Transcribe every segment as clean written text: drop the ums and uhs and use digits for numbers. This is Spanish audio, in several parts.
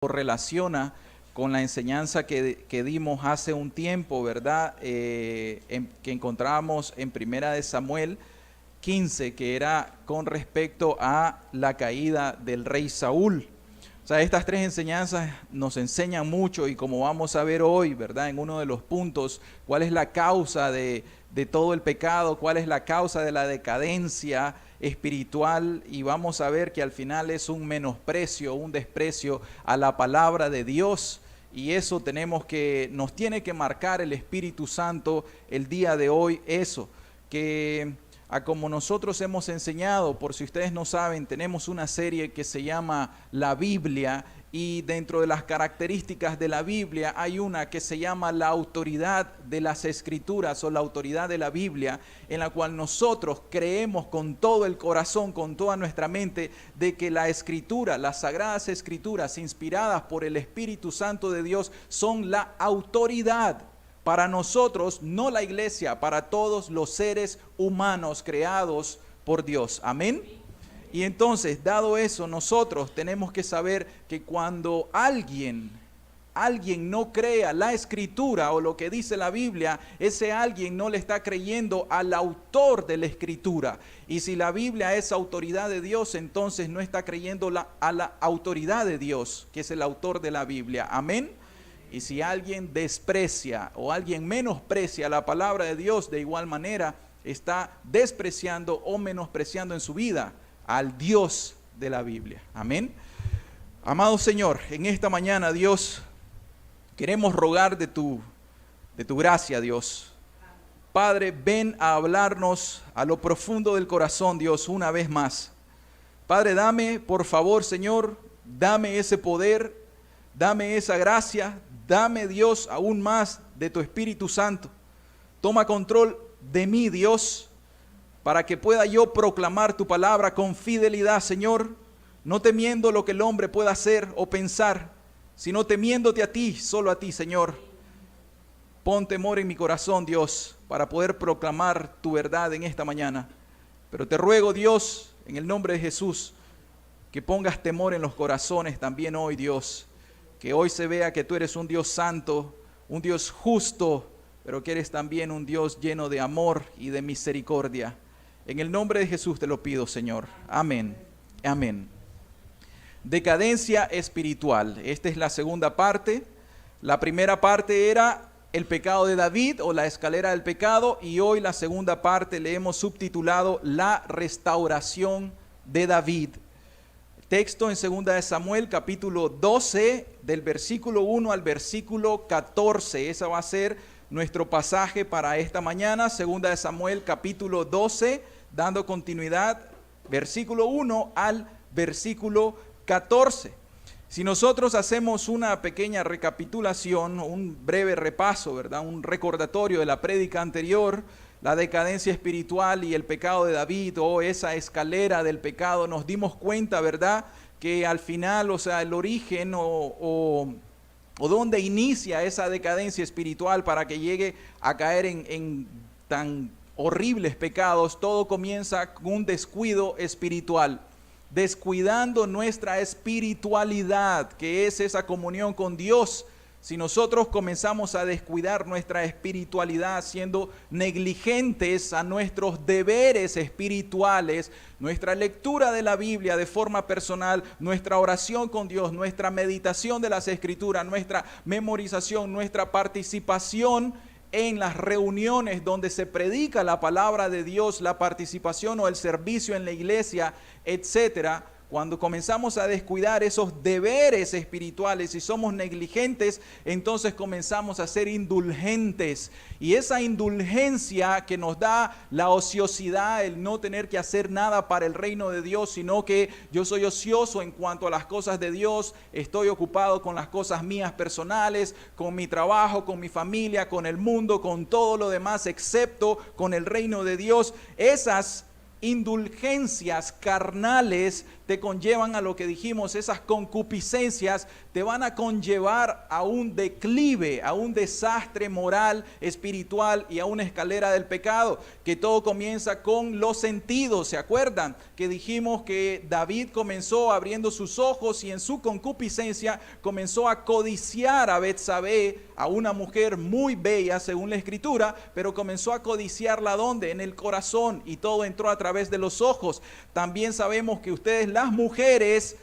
relaciona con la enseñanza que dimos hace un tiempo, ¿verdad? Que encontramos en Primera de Samuel 15, que era con respecto a la caída del rey Saúl. O sea, estas tres enseñanzas nos enseñan mucho y como vamos a ver hoy, ¿verdad? En uno de los puntos, cuál es la causa de todo el pecado, cuál es la causa de la decadencia espiritual, y vamos a ver que al final es un menosprecio, un desprecio a la palabra de Dios, y eso nos tiene que marcar el Espíritu Santo el día de hoy, eso, que como nosotros hemos enseñado, por si ustedes no saben, tenemos una serie que se llama La Biblia, y dentro de las características de la Biblia hay una que se llama la autoridad de las Escrituras o la autoridad de la Biblia, en la cual nosotros creemos con todo el corazón, con toda nuestra mente, de que la Escritura, las Sagradas Escrituras inspiradas por el Espíritu Santo de Dios son la autoridad para nosotros, no la iglesia, para todos los seres humanos creados por Dios. Amén. Y entonces, dado eso, nosotros tenemos que saber que cuando alguien no crea la Escritura o lo que dice la Biblia, ese alguien no le está creyendo al autor de la Escritura. Y si la Biblia es autoridad de Dios, entonces no está creyendo a la autoridad de Dios, que es el autor de la Biblia. Amén. Y si alguien desprecia o alguien menosprecia la palabra de Dios, de igual manera está despreciando o menospreciando en su vida al Dios de la Biblia. Amén. Amado Señor, en esta mañana, Dios, queremos rogar de tu gracia, Dios. Padre, ven a hablarnos a lo profundo del corazón, Dios, una vez más. Padre, dame, por favor, Señor, dame ese poder, dame esa gracia, dame, Dios, aún más de tu Espíritu Santo. Toma control de mí, Dios, para que pueda yo proclamar tu palabra con fidelidad, Señor, no temiendo lo que el hombre pueda hacer o pensar, sino temiéndote a ti, solo a ti, Señor. Pon temor en mi corazón, Dios, para poder proclamar tu verdad en esta mañana. Pero te ruego, Dios, en el nombre de Jesús, que pongas temor en los corazones también hoy, Dios. Que hoy se vea que tú eres un Dios santo, un Dios justo, pero que eres también un Dios lleno de amor y de misericordia. En el nombre de Jesús te lo pido, Señor. Amén. Amén. Decadencia espiritual. Esta es la segunda parte. La primera parte era el pecado de David o la escalera del pecado, y hoy la segunda parte le hemos subtitulado la restauración de David. Texto en 2 de Samuel capítulo 12 del versículo 1 al versículo 14. Esa va a ser nuestro pasaje para esta mañana. 2 de Samuel capítulo 12, dando continuidad, versículo 1 al versículo 14. Si nosotros hacemos una pequeña recapitulación, un breve repaso, ¿verdad? Un recordatorio de la prédica anterior, la decadencia espiritual y el pecado de David, o esa escalera del pecado, nos dimos cuenta, ¿verdad?, que al final, o sea, el origen o donde inicia esa decadencia espiritual para que llegue a caer en tan horribles pecados, todo comienza con un descuido espiritual, descuidando nuestra espiritualidad, que es esa comunión con Dios. Si nosotros comenzamos a descuidar nuestra espiritualidad, siendo negligentes a nuestros deberes espirituales, nuestra lectura de la Biblia de forma personal, nuestra oración con Dios, nuestra meditación de las Escrituras, nuestra memorización, nuestra participación en las reuniones donde se predica la palabra de Dios, la participación o el servicio en la iglesia, etcétera. Cuando comenzamos a descuidar esos deberes espirituales y somos negligentes, entonces comenzamos a ser indulgentes. Y esa indulgencia que nos da la ociosidad, el no tener que hacer nada para el reino de Dios, sino que yo soy ocioso en cuanto a las cosas de Dios, estoy ocupado con las cosas mías personales, con mi trabajo, con mi familia, con el mundo, con todo lo demás, excepto con el reino de Dios. Esas indulgencias carnales te conllevan a lo que dijimos, esas concupiscencias te van a conllevar a un declive, a un desastre moral, espiritual y a una escalera del pecado, que todo comienza con los sentidos. ¿Se acuerdan? Que dijimos que David comenzó abriendo sus ojos y en su concupiscencia comenzó a codiciar a Betsabé, a una mujer muy bella según la escritura, pero comenzó a codiciarla ¿dónde? En el corazón, y todo entró a través de los ojos. También sabemos que ustedes las mujeres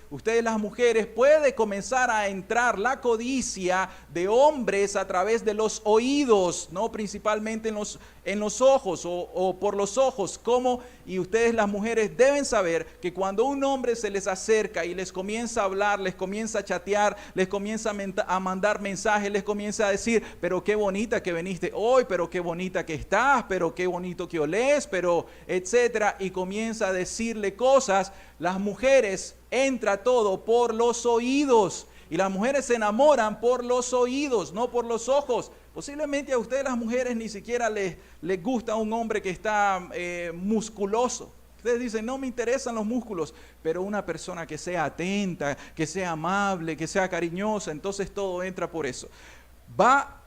puede comenzar a entrar la codicia de hombres a través de los oídos, no principalmente en los ojos o por los ojos. ¿Cómo? Y ustedes las mujeres deben saber que cuando un hombre se les acerca y les comienza a hablar, les comienza a chatear, les comienza a mandar mensajes, les comienza a decir, pero qué bonita que viniste hoy, pero qué bonita que estás, pero qué bonito que olés, pero etcétera, y comienza a decirle cosas, las mujeres entra todo por los oídos, y las mujeres se enamoran por los oídos, no por los ojos. Posiblemente a ustedes las mujeres ni siquiera les gusta un hombre que está musculoso. Ustedes dicen, no me interesan los músculos, pero una persona que sea atenta, que sea amable, que sea cariñosa, entonces todo entra por eso.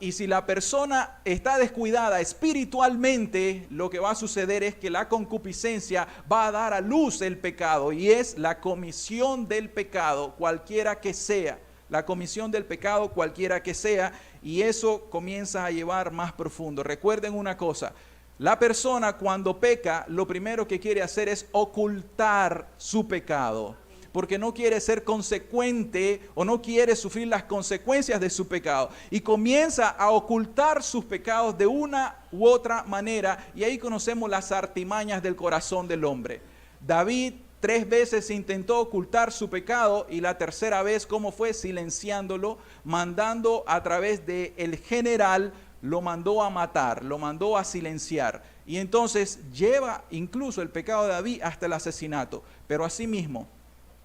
Y si la persona está descuidada espiritualmente, lo que va a suceder es que la concupiscencia va a dar a luz el pecado, y es la comisión del pecado, cualquiera que sea. La comisión del pecado, cualquiera que sea, y eso comienza a llevar más profundo. Recuerden una cosa, la persona cuando peca, lo primero que quiere hacer es ocultar su pecado, porque no quiere ser consecuente o no quiere sufrir las consecuencias de su pecado, y comienza a ocultar sus pecados de una u otra manera, y ahí conocemos las artimañas del corazón del hombre. David 3 veces intentó ocultar su pecado, y la tercera vez, ¿cómo fue? Silenciándolo, mandando a través del general, lo mandó a matar, lo mandó a silenciar. Y entonces lleva incluso el pecado de David hasta el asesinato. Pero asimismo,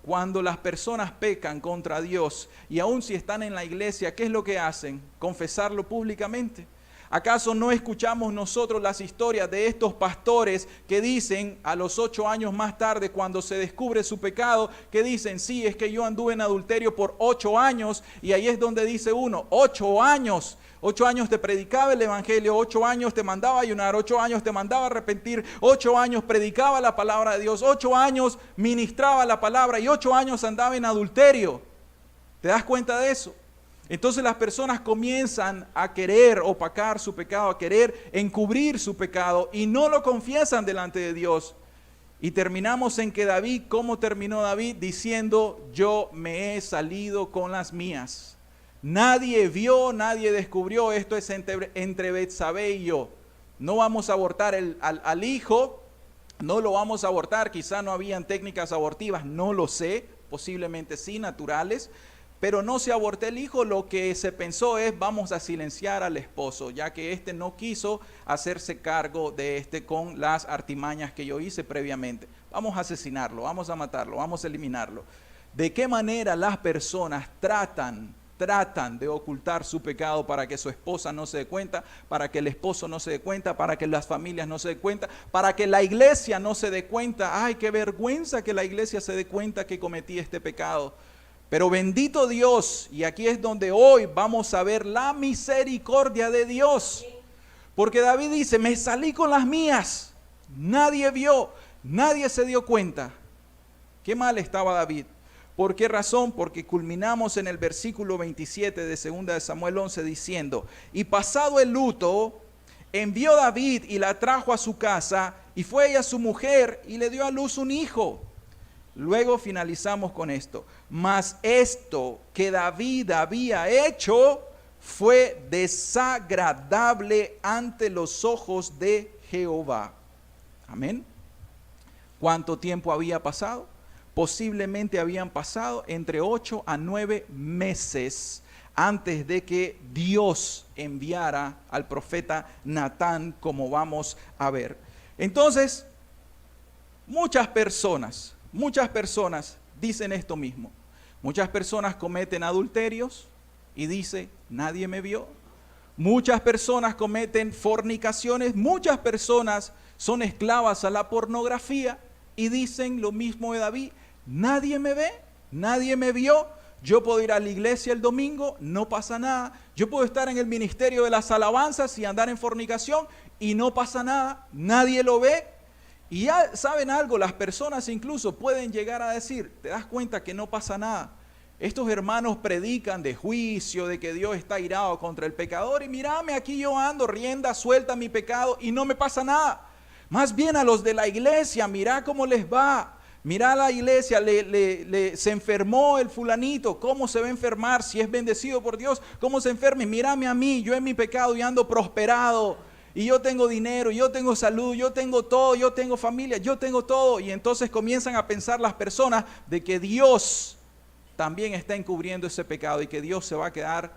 cuando las personas pecan contra Dios, y aun si están en la iglesia, ¿qué es lo que hacen? Confesarlo públicamente. ¿Acaso no escuchamos nosotros las historias de estos pastores que dicen a los 8 años más tarde, cuando se descubre su pecado, que dicen, sí, es que yo anduve en adulterio por 8 años, y ahí es donde dice uno, 8 años. 8 años te predicaba el evangelio, 8 años te mandaba a ayunar, 8 años te mandaba a arrepentir, 8 años predicaba la palabra de Dios, 8 años ministraba la palabra, y 8 años andaba en adulterio. ¿Te das cuenta de eso? Entonces las personas comienzan a querer opacar su pecado, a querer encubrir su pecado, y no lo confiesan delante de Dios. Y terminamos en que David, ¿cómo terminó David? Diciendo, yo me he salido con las mías. Nadie vio, nadie descubrió, esto es entre Betsabé y yo. No vamos a abortar al hijo, no lo vamos a abortar, quizá no habían técnicas abortivas, no lo sé, posiblemente sí, naturales. Pero no se abortó el hijo, lo que se pensó es, vamos a silenciar al esposo, ya que éste no quiso hacerse cargo de con las artimañas que yo hice previamente. Vamos a asesinarlo, vamos a matarlo, vamos a eliminarlo. ¿De qué manera las personas tratan de ocultar su pecado para que su esposa no se dé cuenta, para que el esposo no se dé cuenta, para que las familias no se den cuenta, para que la iglesia no se dé cuenta? ¡Ay, qué vergüenza que la iglesia se dé cuenta que cometí este pecado! Pero bendito Dios, y aquí es donde hoy vamos a ver la misericordia de Dios. Porque David dice, me salí con las mías, nadie vio, nadie se dio cuenta. Qué mal estaba David. ¿Por qué razón? Porque culminamos en el versículo 27 de 2 de Samuel 11 diciendo, y pasado el luto, envió David y la trajo a su casa, y fue ella su mujer, y le dio a luz un hijo. Luego finalizamos con esto. Mas esto que David había hecho fue desagradable ante los ojos de Jehová. Amén. ¿Cuánto tiempo había pasado? Posiblemente habían pasado entre 8 a 9 meses antes de que Dios enviara al profeta Natán, como vamos a ver. Entonces, muchas personas dicen esto mismo. Muchas personas cometen adulterios y dicen, nadie me vio. Muchas personas cometen fornicaciones, muchas personas son esclavas a la pornografía y dicen lo mismo de David, Nadie me ve, nadie me vio. Yo puedo ir a la iglesia el domingo, no pasa nada. Yo puedo estar en el ministerio de las alabanzas y andar en fornicación y no pasa nada. Nadie lo ve. Y ya saben algo, las personas incluso pueden llegar a decir, te das cuenta que no pasa nada. Estos hermanos predican de juicio, de que Dios está irado contra el pecador y mírame, aquí yo ando, rienda suelta mi pecado y no me pasa nada. Más bien a los de la iglesia, mira cómo les va. Mira a la iglesia, se enfermó el fulanito, ¿cómo se va a enfermar si es bendecido por Dios? ¿Cómo se enferma? Y mírame a mí, yo en mi pecado y ando prosperado. Y yo tengo dinero, yo tengo salud, yo tengo todo, yo tengo familia, yo tengo todo. Y entonces comienzan a pensar las personas de que Dios también está encubriendo ese pecado y que Dios se va a quedar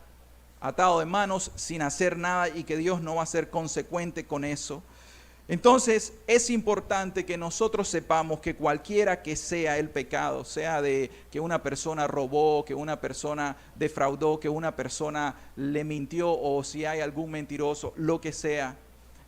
atado de manos sin hacer nada y que Dios no va a ser consecuente con eso. Entonces es importante que nosotros sepamos que cualquiera que sea el pecado, sea de que una persona robó, que una persona defraudó, que una persona le mintió o si hay algún mentiroso, lo que sea.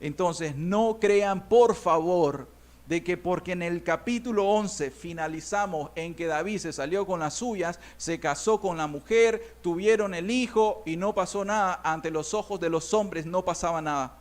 Entonces no crean por favor de que porque en el capítulo 11 finalizamos en que David se salió con las suyas, se casó con la mujer, tuvieron el hijo y no pasó nada, ante los ojos de los hombres no pasaba nada.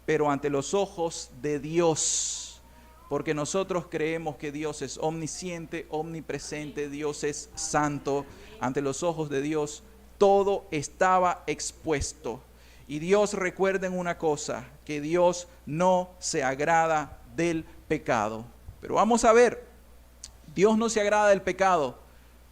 Pero ante los ojos de Dios, porque nosotros creemos que Dios es omnisciente, omnipresente, Dios es santo, ante los ojos de Dios todo estaba expuesto. Y Dios, recuerden una cosa, que Dios no se agrada del pecado. Pero vamos a ver, Dios no se agrada del pecado,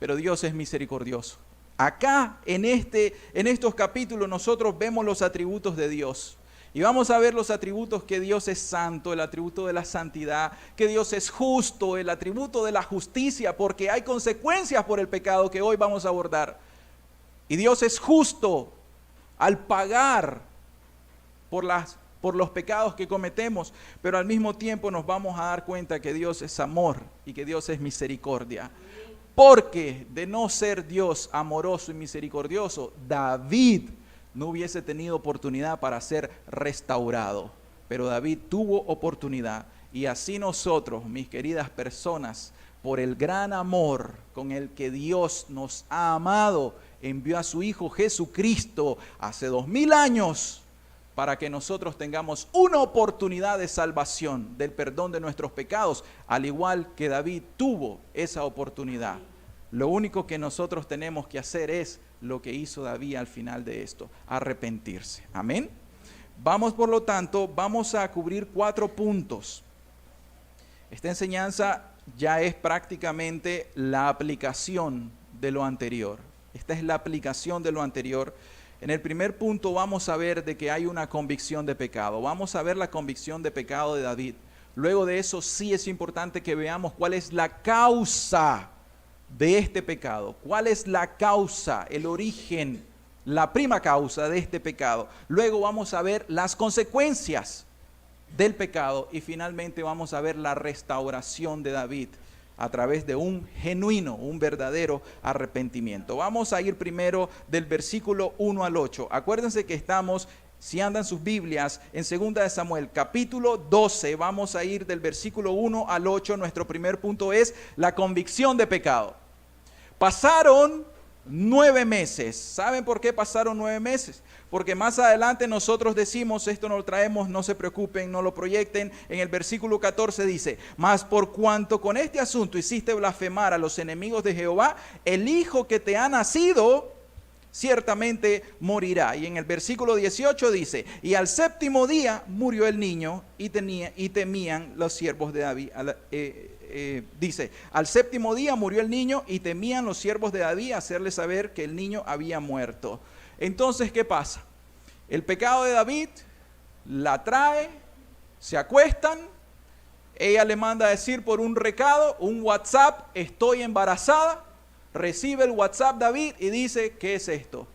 pero Dios es misericordioso. Acá en estos capítulos nosotros vemos los atributos de Dios. Y vamos a ver los atributos que Dios es santo, el atributo de la santidad, que Dios es justo, el atributo de la justicia, porque hay consecuencias por el pecado que hoy vamos a abordar. Y Dios es justo al pagar por los pecados que cometemos, pero al mismo tiempo nos vamos a dar cuenta que Dios es amor y que Dios es misericordia. Porque de no ser Dios amoroso y misericordioso, David no hubiese tenido oportunidad para ser restaurado, pero David tuvo oportunidad. Y así nosotros, mis queridas personas, por el gran amor con el que Dios nos ha amado, envió a su Hijo Jesucristo hace 2000 años para que nosotros tengamos una oportunidad de salvación, del perdón de nuestros pecados, al igual que David tuvo esa oportunidad. Lo único que nosotros tenemos que hacer es lo que hizo David al final de esto, arrepentirse. Amén. Vamos, por lo tanto, vamos a cubrir 4 puntos. Esta enseñanza ya es prácticamente la aplicación de lo anterior. Esta es la aplicación de lo anterior. En el primer punto vamos a ver de que hay una convicción de pecado. Vamos a ver la convicción de pecado de David. Luego de eso sí es importante que veamos cuál es la causa de este pecado. ¿Cuál es la causa, el origen, la prima causa de este pecado? Luego vamos a ver las consecuencias del pecado y finalmente vamos a ver la restauración de David a través de un genuino, un verdadero arrepentimiento. Vamos a ir primero del versículo 1 al 8. Acuérdense que estamos, si andan sus Biblias, en 2 de Samuel, capítulo 12. Vamos a ir del versículo 1 al 8. Nuestro primer punto es la convicción de pecado. Pasaron 9 meses. ¿Saben por qué pasaron 9 meses? Porque más adelante nosotros decimos, esto no lo traemos, no se preocupen, no lo proyecten. En el versículo 14 dice, mas por cuanto con este asunto hiciste blasfemar a los enemigos de Jehová, el hijo que te ha nacido ciertamente morirá. Y en el versículo 18 dice, y al 7º día murió el niño y temían los siervos de David. Dice, al 7º día murió el niño y temían los siervos de David hacerle saber que el niño había muerto. Entonces, ¿qué pasa? El pecado de David la trae, se acuestan, ella le manda a decir por un recado, un WhatsApp, estoy embarazada. Recibe el WhatsApp David y dice, ¿qué es esto?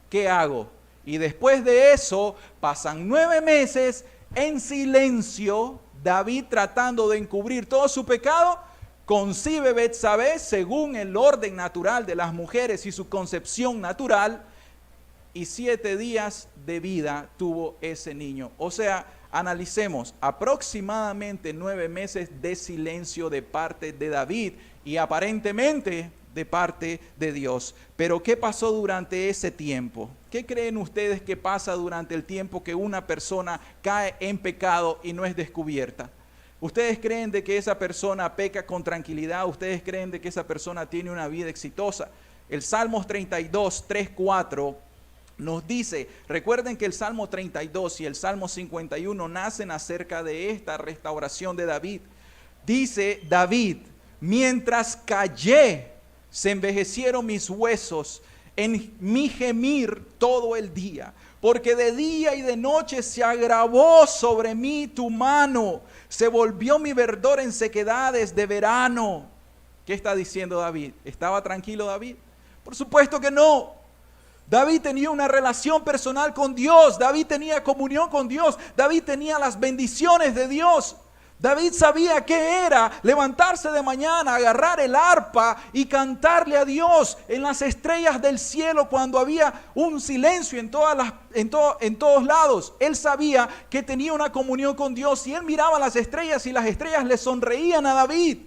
¿Qué hago? Y después de eso pasan 9 meses en silencio, David tratando de encubrir todo su pecado, concibe Betsabé según el orden natural de las mujeres y su concepción natural, y 7 días de vida tuvo ese niño. O sea, analicemos aproximadamente 9 meses de silencio de parte de David y aparentemente de parte de Dios. Pero ¿qué pasó durante ese tiempo? ¿Qué creen ustedes que pasa durante el tiempo que una persona cae en pecado y no es descubierta? ¿Ustedes creen de que esa persona peca con tranquilidad? ¿Ustedes creen de que esa persona tiene una vida exitosa? El Salmos 32, 3, 4 nos dice, recuerden que el Salmo 32 y el Salmo 51 nacen acerca de esta restauración de David. Dice David, mientras callé, se envejecieron mis huesos en mi gemir todo el día, porque de día y de noche se agravó sobre mí tu mano, se volvió mi verdor en sequedades de verano. ¿Qué está diciendo David? ¿Estaba tranquilo David? Por supuesto que no. David tenía una relación personal con Dios, David tenía comunión con Dios, David tenía las bendiciones de Dios. David sabía qué era levantarse de mañana, agarrar el arpa y cantarle a Dios en las estrellas del cielo cuando había un silencio en todos lados. Él sabía que tenía una comunión con Dios y él miraba las estrellas y las estrellas le sonreían a David.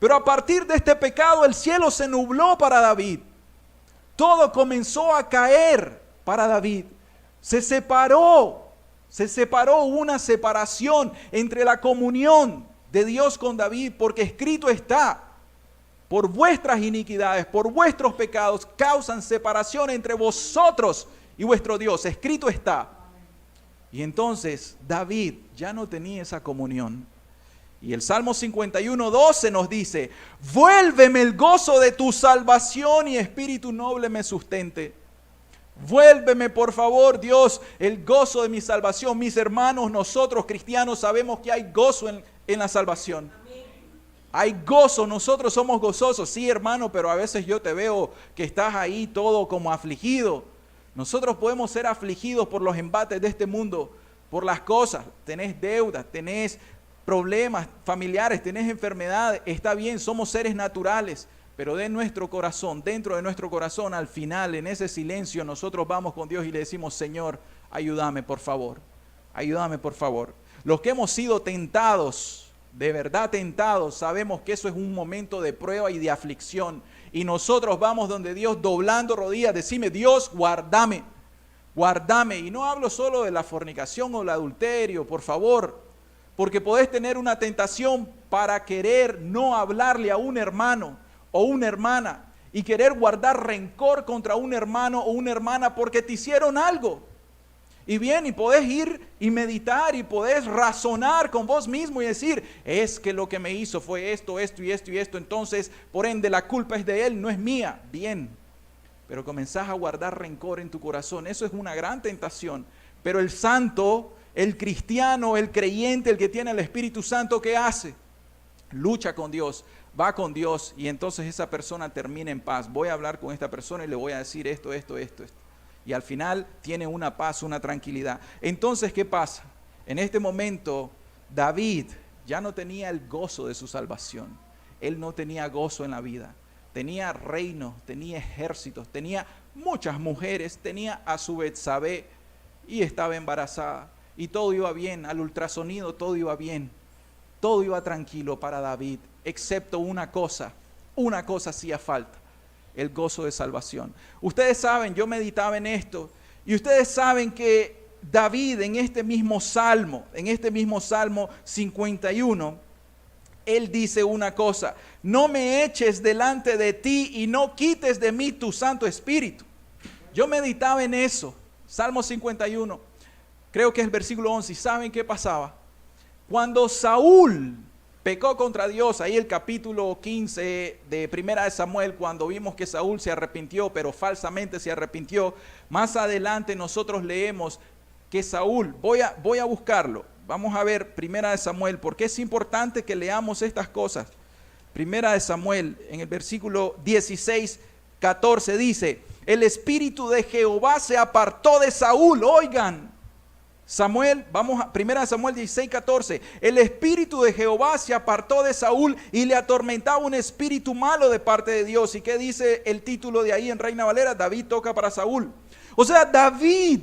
Pero a partir de este pecado el cielo se nubló para David. Todo comenzó a caer para David. Se separó, hubo una separación entre la comunión de Dios con David, porque escrito está, por vuestras iniquidades, por vuestros pecados, causan separación entre vosotros y vuestro Dios. Escrito está. Y entonces David ya no tenía esa comunión. Y el Salmo 51, 12 nos dice, vuélveme el gozo de tu salvación y espíritu noble me sustente. Vuélveme por favor Dios el gozo de mi salvación. Mis hermanos, nosotros cristianos sabemos que hay gozo en la salvación. Hay gozo, nosotros somos gozosos. Sí hermano, pero a veces yo te veo que estás ahí todo como afligido. Nosotros podemos ser afligidos por los embates de este mundo, por las cosas. Tenés deudas, tenés problemas familiares, tenés enfermedades, está bien, somos seres naturales, pero dentro de nuestro corazón, al final, en ese silencio, nosotros vamos con Dios y le decimos, Señor, ayúdame por favor, ayúdame por favor. Los que hemos sido tentados, de verdad tentados, sabemos que eso es un momento de prueba y de aflicción, y nosotros vamos donde Dios doblando rodillas, decime, Dios, guárdame, guárdame, y no hablo solo de la fornicación o el adulterio, por favor, porque podés tener una tentación para querer no hablarle a un hermano o una hermana y querer guardar rencor contra un hermano o una hermana porque te hicieron algo. Y bien, y podés ir y meditar y podés razonar con vos mismo y decir, es que lo que me hizo fue esto, esto y esto y esto, entonces por ende la culpa es de él, no es mía. Bien, pero comenzás a guardar rencor en tu corazón, eso es una gran tentación. Pero el santo, el cristiano, el creyente, el que tiene el Espíritu Santo, ¿qué hace? Lucha con Dios, va con Dios y entonces esa persona termina en paz. Voy a hablar con esta persona y le voy a decir esto. Y al final tiene una paz, una tranquilidad. Entonces, ¿qué pasa? En este momento, David ya no tenía el gozo de su salvación. Él no tenía gozo en la vida. Tenía reino, tenía ejércitos, tenía muchas mujeres, tenía a su Betsabé y estaba embarazada. Y todo iba bien, al ultrasonido todo iba bien, todo iba tranquilo para David, excepto una cosa hacía falta, el gozo de salvación. Ustedes saben, yo meditaba en esto, y ustedes saben que David en este mismo Salmo 51, él dice una cosa, no me eches delante de ti y no quites de mí tu Santo Espíritu. Yo meditaba en eso, Salmo 51. Creo que es el versículo 11. ¿Y saben qué pasaba? Cuando Saúl pecó contra Dios, ahí el capítulo 15 de Primera de Samuel, cuando vimos que Saúl se arrepintió, pero falsamente se arrepintió, más adelante nosotros leemos que Saúl, voy a buscarlo, vamos a ver Primera de Samuel, porque es importante que leamos estas cosas. Primera de Samuel, en el versículo 16, 14, dice, el Espíritu de Jehová se apartó de Saúl, oigan, Samuel, vamos a 1 Samuel 16, 14. El espíritu de Jehová se apartó de Saúl y le atormentaba un espíritu malo de parte de Dios. ¿Y qué dice el título de ahí en Reina Valera? David toca para Saúl. O sea, David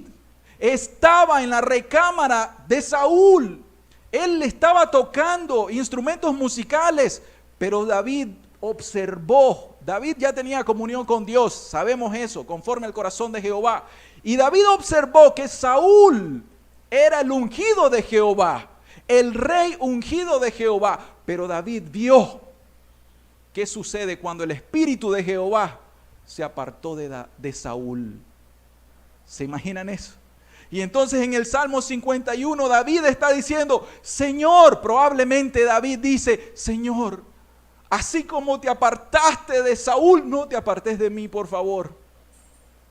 estaba en la recámara de Saúl. Él le estaba tocando instrumentos musicales, pero David observó. David ya tenía comunión con Dios, sabemos eso, conforme al corazón de Jehová. Y David observó que Saúl era el ungido de Jehová, el rey ungido de Jehová. Pero David vio qué sucede cuando el espíritu de Jehová se apartó de Saúl. ¿Se imaginan eso? Y entonces en el Salmo 51 David está diciendo, Señor, probablemente David dice, Señor, así como te apartaste de Saúl, no te apartes de mí, por favor.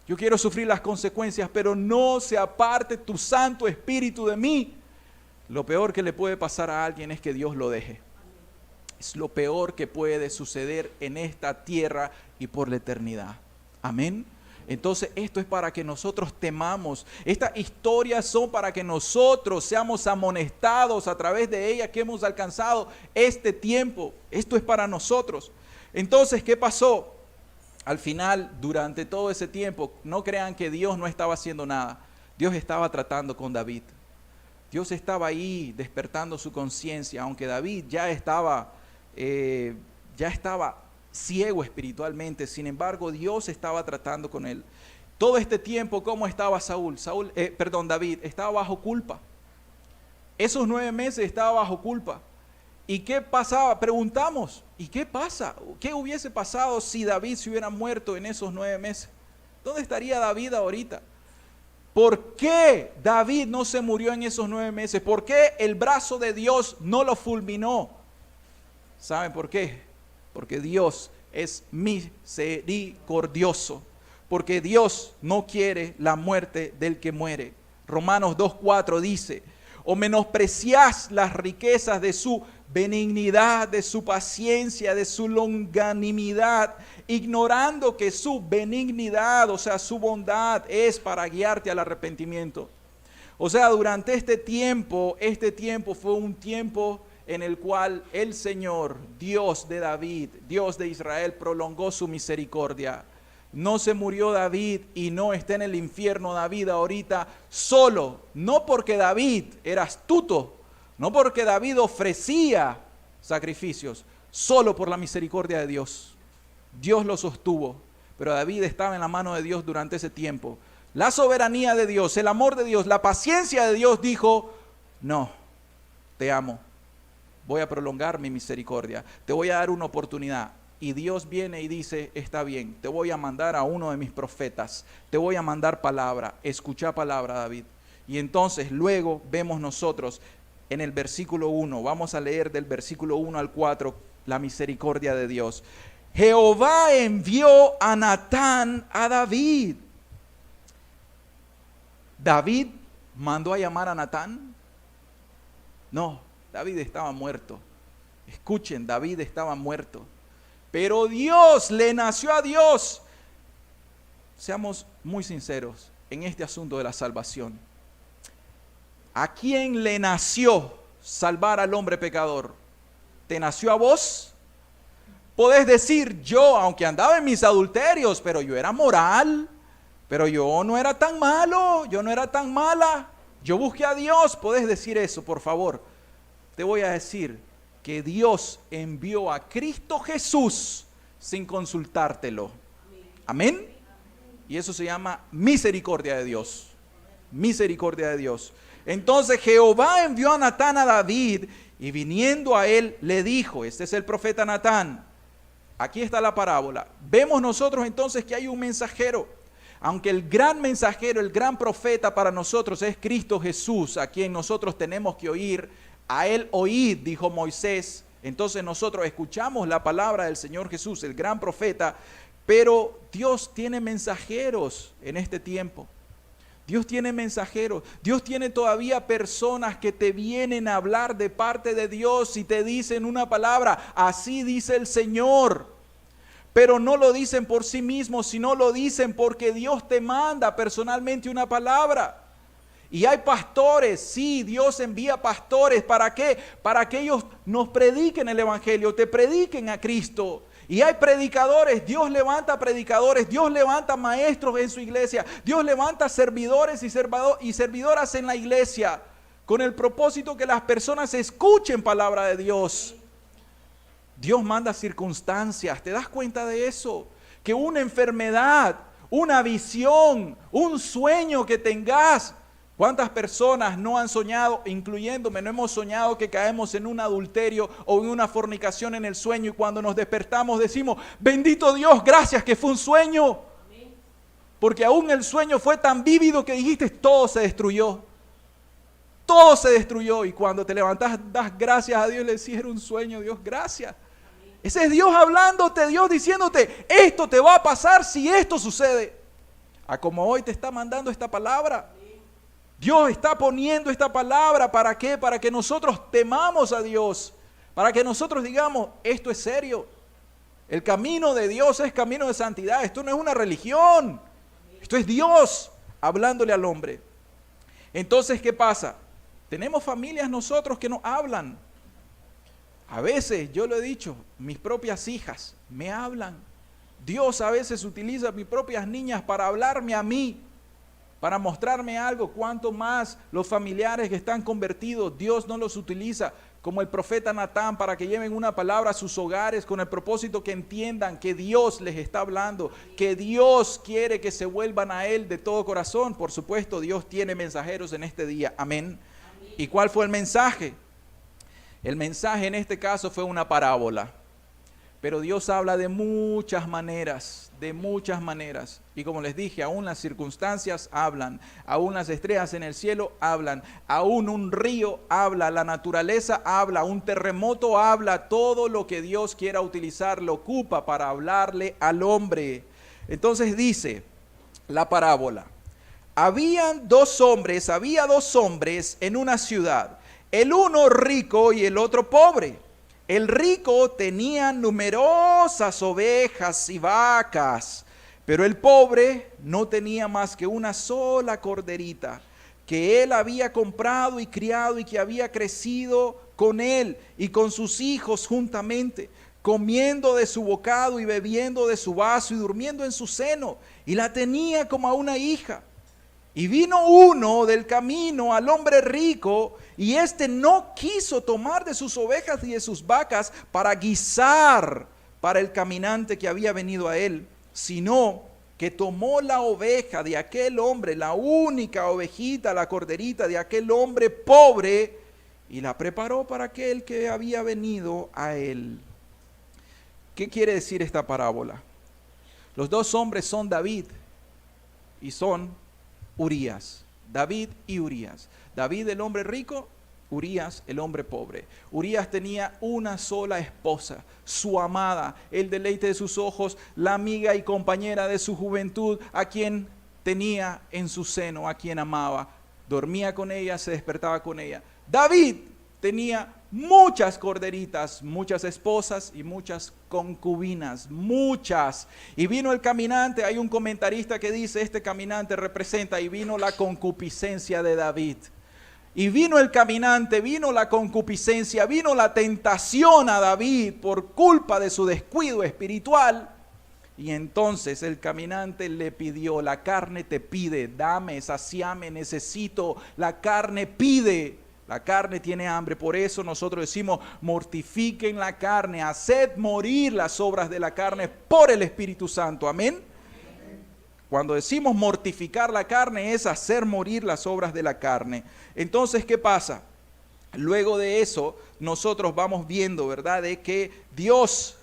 Yo quiero sufrir las consecuencias, pero no se aparte tu Santo Espíritu de mí. Lo peor que le puede pasar a alguien es que Dios lo deje. Es lo peor que puede suceder en esta tierra y por la eternidad. Amén. Entonces esto es para que nosotros temamos. Estas historias son para que nosotros seamos amonestados a través de ellas que hemos alcanzado este tiempo. Esto es para nosotros. Entonces, ¿qué pasó? Al final, durante todo ese tiempo, no crean que Dios no estaba haciendo nada. Dios estaba tratando con David. Dios estaba ahí despertando su conciencia, aunque David ya estaba ciego espiritualmente. Sin embargo, Dios estaba tratando con él. Todo este tiempo, ¿cómo estaba David? Estaba bajo culpa. Esos 9 meses estaba bajo culpa. ¿Y qué pasaba? Preguntamos, ¿y qué pasa? ¿Qué hubiese pasado si David se hubiera muerto en esos 9 meses? ¿Dónde estaría David ahorita? ¿Por qué David no se murió en esos 9 meses? ¿Por qué el brazo de Dios no lo fulminó? ¿Saben por qué? Porque Dios es misericordioso. Porque Dios no quiere la muerte del que muere. Romanos 2:4 dice, o menospreciás las riquezas de su benignidad, de su paciencia, de su longanimidad, ignorando que su benignidad, o sea, su bondad, es para guiarte al arrepentimiento. O sea, durante este tiempo fue un tiempo en el cual el Señor, Dios de David, Dios de Israel, prolongó su misericordia. No se murió David y no está en el infierno David ahorita solo, no porque David era astuto, no porque David ofrecía sacrificios, solo por la misericordia de Dios. Dios lo sostuvo, pero David estaba en la mano de Dios durante ese tiempo. La soberanía de Dios, el amor de Dios, la paciencia de Dios dijo, no, te amo, voy a prolongar mi misericordia, te voy a dar una oportunidad. Y Dios viene y dice, está bien, te voy a mandar a uno de mis profetas, te voy a mandar palabra, escucha palabra, David. Y entonces luego vemos nosotros en el versículo 1, vamos a leer del versículo 1 al 4, la misericordia de Dios. Jehová envió a Natán a David. ¿David mandó a llamar a Natán? No, David estaba muerto. Escuchen, David estaba muerto. Pero Dios le nació a Dios. Seamos muy sinceros en este asunto de la salvación. ¿A quién le nació salvar al hombre pecador? ¿Te nació a vos? Podés decir, yo, aunque andaba en mis adulterios, pero yo era moral, pero yo no era tan malo, yo no era tan mala, yo busqué a Dios. Podés decir eso, por favor. Te voy a decir que Dios envió a Cristo Jesús sin consultártelo. Amén. Y eso se llama misericordia de Dios. Misericordia de Dios. Entonces Jehová envió a Natán a David y viniendo a él le dijo, este es el profeta Natán. Aquí está la parábola. Vemos nosotros entonces que hay un mensajero. Aunque el gran mensajero, el gran profeta para nosotros es Cristo Jesús, a quien nosotros tenemos que oír. A él oíd, dijo Moisés. Entonces nosotros escuchamos la palabra del Señor Jesús, el gran profeta. Pero Dios tiene mensajeros en este tiempo. Dios tiene mensajeros. Dios tiene todavía personas que te vienen a hablar de parte de Dios y te dicen una palabra. Así dice el Señor. Pero no lo dicen por sí mismos, sino lo dicen porque Dios te manda personalmente una palabra. Y hay pastores, sí, Dios envía pastores. ¿Para qué? Para que ellos nos prediquen el Evangelio, te prediquen a Cristo. Y hay predicadores, Dios levanta predicadores, Dios levanta maestros en su iglesia, Dios levanta servidores y servidoras en la iglesia, con el propósito que las personas escuchen palabra de Dios. Dios manda circunstancias, ¿te das cuenta de eso? Que una enfermedad, una visión, un sueño que tengas. ¿Cuántas personas no han soñado, incluyéndome, no hemos soñado que caemos en un adulterio o en una fornicación en el sueño y cuando nos despertamos decimos, bendito Dios, gracias que fue un sueño? Porque aún el sueño fue tan vívido que dijiste, todo se destruyó. Todo se destruyó y cuando te levantas das gracias a Dios y le decís, era un sueño, Dios, gracias. Ese es Dios hablándote, Dios diciéndote, esto te va a pasar si esto sucede. A como hoy te está mandando esta palabra. Dios está poniendo esta palabra, ¿para qué? Para que nosotros temamos a Dios, para que nosotros digamos, esto es serio. El camino de Dios es camino de santidad, esto no es una religión, esto es Dios hablándole al hombre. Entonces, ¿qué pasa? Tenemos familias nosotros que nos hablan. A veces, yo lo he dicho, mis propias hijas me hablan. Dios a veces utiliza a mis propias niñas para hablarme a mí, para mostrarme algo. Cuanto más los familiares que están convertidos, Dios no los utiliza como el profeta Natán para que lleven una palabra a sus hogares con el propósito que entiendan que Dios les está hablando, que Dios quiere que se vuelvan a Él de todo corazón. Por supuesto, Dios tiene mensajeros en este día. Amén. ¿Y cuál fue el mensaje? El mensaje en este caso fue una parábola. Pero Dios habla de muchas maneras, de muchas maneras. Y como les dije, aún las circunstancias hablan, aún las estrellas en el cielo hablan, aún un río habla, la naturaleza habla, un terremoto habla, todo lo que Dios quiera utilizar lo ocupa para hablarle al hombre. Entonces dice la parábola, había dos hombres en una ciudad, el uno rico y el otro pobre. El rico tenía numerosas ovejas y vacas, pero el pobre no tenía más que una sola corderita, que él había comprado y criado y que había crecido con él y con sus hijos juntamente, comiendo de su bocado y bebiendo de su vaso y durmiendo en su seno, y la tenía como a una hija. Y vino uno del camino al hombre rico, y éste no quiso tomar de sus ovejas y de sus vacas para guisar para el caminante que había venido a él, sino que tomó la oveja de aquel hombre, la única ovejita, la corderita de aquel hombre pobre, y la preparó para aquel que había venido a él. ¿Qué quiere decir esta parábola? Los dos hombres son David y son Urías, David y Urías. David el hombre rico, Urías el hombre pobre. Urías tenía una sola esposa, su amada, el deleite de sus ojos, la amiga y compañera de su juventud, a quien tenía en su seno, a quien amaba. Dormía con ella, se despertaba con ella. David tenía muchas corderitas, muchas esposas y muchas concubinas, muchas. Y vino el caminante, hay un comentarista que dice, este caminante representa, y vino la concupiscencia de David. Y vino el caminante, vino la concupiscencia, vino la tentación a David por culpa de su descuido espiritual. Y entonces el caminante le pidió, la carne te pide, dame, saciame, necesito, la carne pide. La carne tiene hambre, por eso nosotros decimos, mortifiquen la carne, haced morir las obras de la carne por el Espíritu Santo. Amén. Cuando decimos mortificar la carne es hacer morir las obras de la carne. Entonces, ¿qué pasa? Luego de eso, nosotros vamos viendo, ¿verdad? De que Dios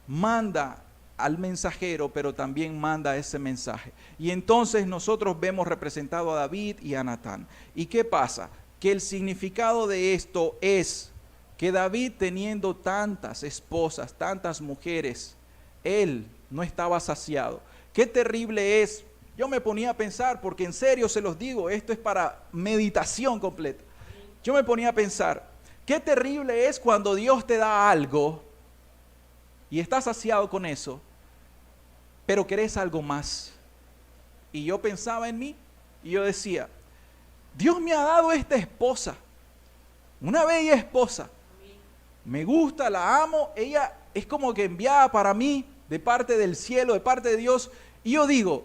manda al mensajero, pero también manda ese mensaje. Y entonces nosotros vemos representado a David y a Natán. ¿Y qué pasa? Que el significado de esto es que David, teniendo tantas esposas, tantas mujeres, él no estaba saciado. Qué terrible es. Yo me ponía a pensar, porque en serio se los digo, esto es para meditación completa. Yo me ponía a pensar, qué terrible es cuando Dios te da algo y estás saciado con eso, pero querés algo más. Y yo pensaba en mí y yo decía, Dios me ha dado esta esposa, una bella esposa. Me gusta, la amo, ella es como que enviada para mí de parte del cielo, de parte de Dios. Y yo digo,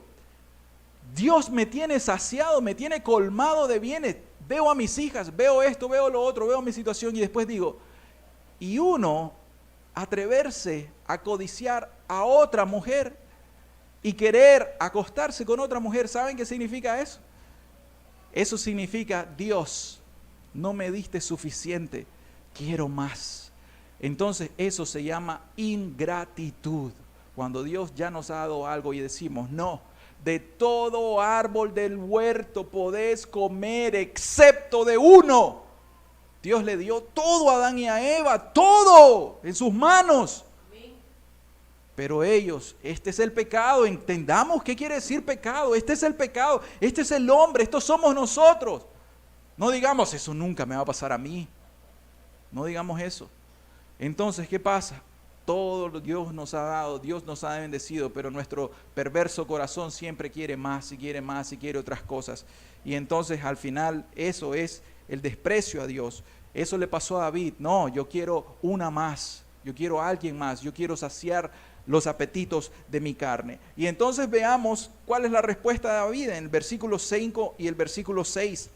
Dios me tiene saciado, me tiene colmado de bienes. Veo a mis hijas, veo esto, veo lo otro, veo mi situación y después digo, y uno atreverse a codiciar a otra mujer y querer acostarse con otra mujer, ¿saben qué significa eso? Eso significa, Dios, no me diste suficiente, quiero más. Entonces eso se llama ingratitud. Cuando Dios ya nos ha dado algo y decimos, no, de todo árbol del huerto podés comer excepto de uno. Dios le dio todo a Adán y a Eva, todo en sus manos. Pero ellos, este es el pecado, entendamos qué quiere decir pecado, este es el pecado, este es el hombre, estos somos nosotros. No digamos, eso nunca me va a pasar a mí. No digamos eso. Entonces, ¿qué pasa? Todo Dios nos ha dado, Dios nos ha bendecido, pero nuestro perverso corazón siempre quiere más y quiere más y quiere otras cosas. Y entonces al final eso es el desprecio a Dios. Eso le pasó a David. No, yo quiero una más, yo quiero a alguien más, yo quiero saciar los apetitos de mi carne. Y entonces veamos cuál es la respuesta de David en el versículo 5 y el versículo 6.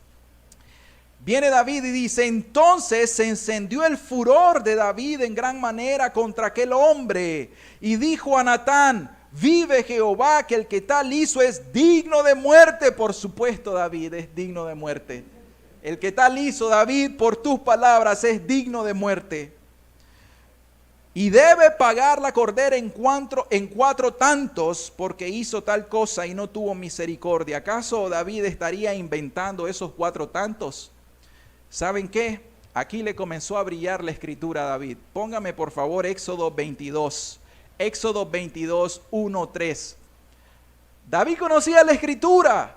Viene David y dice, entonces se encendió el furor de David en gran manera contra aquel hombre. Y dijo a Natán, vive Jehová, que el que tal hizo es digno de muerte. Por supuesto, David es digno de muerte. El que tal hizo, David, por tus palabras, es digno de muerte. Y debe pagar la cordera en 4 tantos, porque hizo tal cosa y no tuvo misericordia. ¿Acaso David estaría inventando esos 4 tantos? ¿Saben qué? Aquí le comenzó a brillar la escritura a David. Póngame por favor Éxodo 22. Éxodo 22, 1, 3. David conocía la escritura.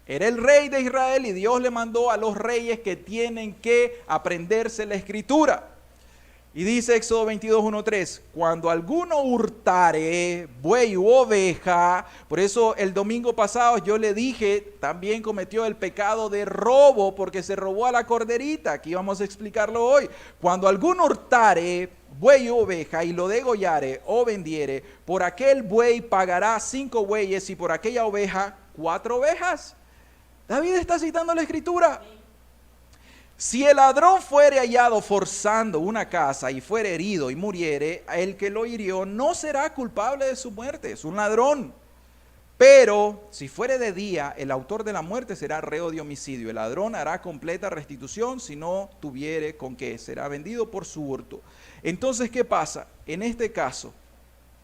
Era el rey de Israel y Dios le mandó a los reyes que tienen que aprenderse la escritura. Y dice Éxodo 22, 1, 3, cuando alguno hurtare buey u oveja, por eso el domingo pasado yo le dije, también cometió el pecado de robo porque se robó a la corderita, aquí vamos a explicarlo hoy. Cuando alguno hurtare buey u oveja y lo degollare o vendiere, por aquel buey pagará 5 bueyes y por aquella oveja 4 ovejas. David está citando la escritura. Si el ladrón fuere hallado forzando una casa y fuere herido y muriere, el que lo hirió no será culpable de su muerte, es un ladrón. Pero si fuere de día, el autor de la muerte será reo de homicidio. El ladrón hará completa restitución si no tuviere con qué, será vendido por su hurto. Entonces, ¿qué pasa? En este caso,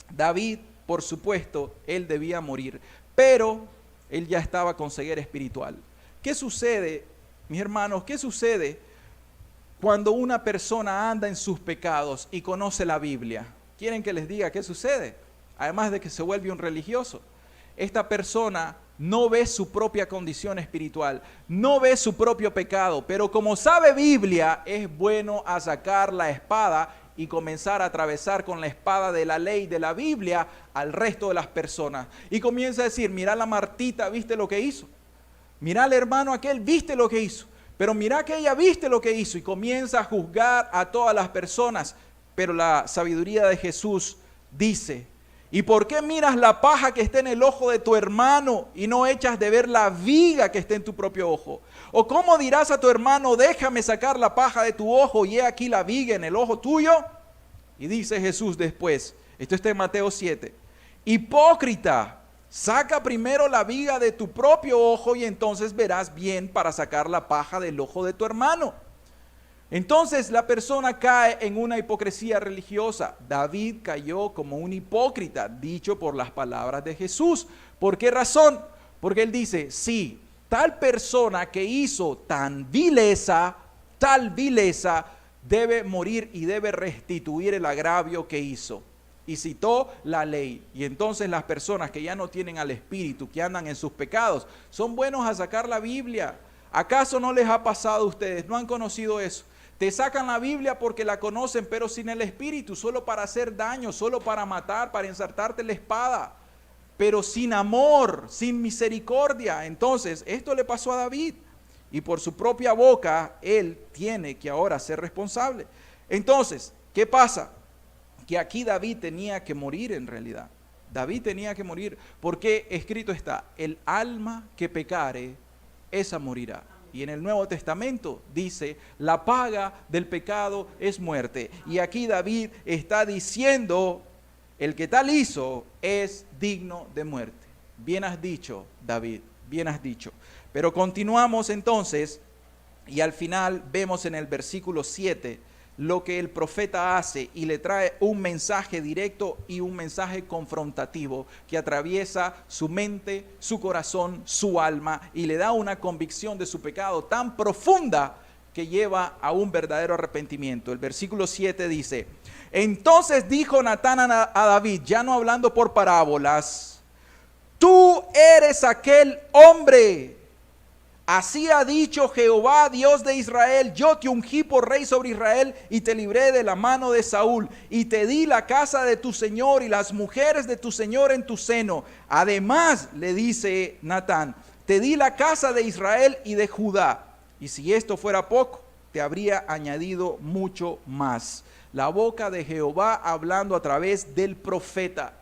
David, por supuesto, él debía morir, pero él ya estaba con ceguera espiritual. ¿Qué sucede? Mis hermanos, ¿qué sucede cuando una persona anda en sus pecados y conoce la Biblia? ¿Quieren que les diga qué sucede? Además de que se vuelve un religioso. Esta persona no ve su propia condición espiritual, no ve su propio pecado, pero como sabe Biblia, es bueno a sacar la espada y comenzar a atravesar con la espada de la ley de la Biblia al resto de las personas. Y comienza a decir, mira la Martita, ¿viste lo que hizo? Mira al hermano aquel, viste lo que hizo. Pero mira que ella viste lo que hizo. Y comienza a juzgar a todas las personas. Pero la sabiduría de Jesús dice, ¿y por qué miras la paja que está en el ojo de tu hermano y no echas de ver la viga que está en tu propio ojo? ¿O cómo dirás a tu hermano, déjame sacar la paja de tu ojo y he aquí la viga en el ojo tuyo? Y dice Jesús después, esto está en Mateo 7, hipócrita, saca primero la viga de tu propio ojo y entonces verás bien para sacar la paja del ojo de tu hermano. Entonces la persona cae en una hipocresía religiosa. David cayó como un hipócrita, dicho por las palabras de Jesús. ¿Por qué razón? Porque él dice, sí, tal persona que hizo tal vileza, debe morir y debe restituir el agravio que hizo. Y citó la ley. Y entonces las personas que ya no tienen al Espíritu, que andan en sus pecados, son buenos a sacar la Biblia. ¿Acaso no les ha pasado a ustedes? ¿No han conocido eso? Te sacan la Biblia porque la conocen, pero sin el Espíritu, solo para hacer daño, solo para matar, para ensartarte la espada, pero sin amor, sin misericordia. Entonces, esto le pasó a David. Y por su propia boca, él tiene que ahora ser responsable. Entonces, ¿qué pasa? que aquí David tenía que morir en realidad. David tenía que morir porque escrito está, el alma que pecare, esa morirá. Y en el Nuevo Testamento dice, la paga del pecado es muerte. Y aquí David está diciendo, el que tal hizo es digno de muerte. Bien has dicho, David, bien has dicho. Pero continuamos entonces, y al final vemos en el versículo 7, lo que el profeta hace y le trae un mensaje directo y un mensaje confrontativo que atraviesa su mente, su corazón, su alma y le da una convicción de su pecado tan profunda que lleva a un verdadero arrepentimiento. El versículo 7 dice, entonces dijo Natán a David, ya no hablando por parábolas, tú eres aquel hombre. Así ha dicho Jehová, Dios de Israel, yo te ungí por rey sobre Israel y te libré de la mano de Saúl y te di la casa de tu señor y las mujeres de tu señor en tu seno. Además, le dice Natán, te di la casa de Israel y de Judá. Y si esto fuera poco, te habría añadido mucho más. La boca de Jehová hablando a través del profeta.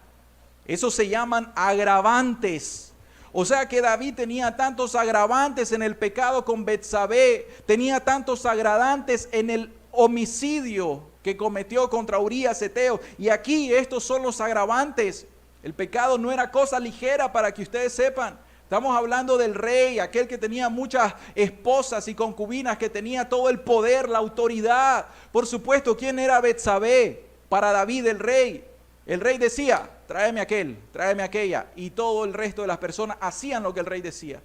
Eso se llaman agravantes. O sea que David tenía tantos agravantes en el pecado con Betsabé, tenía tantos agravantes en el homicidio que cometió contra Urías Eteo. Y aquí estos son los agravantes. El pecado no era cosa ligera, para que ustedes sepan. Estamos hablando del rey, aquel que tenía muchas esposas y concubinas, que tenía todo el poder, la autoridad. Por supuesto, ¿quién era Betsabé para David el rey? El rey decía, tráeme aquel, tráeme aquella, y todo el resto de las personas hacían lo que el rey decía.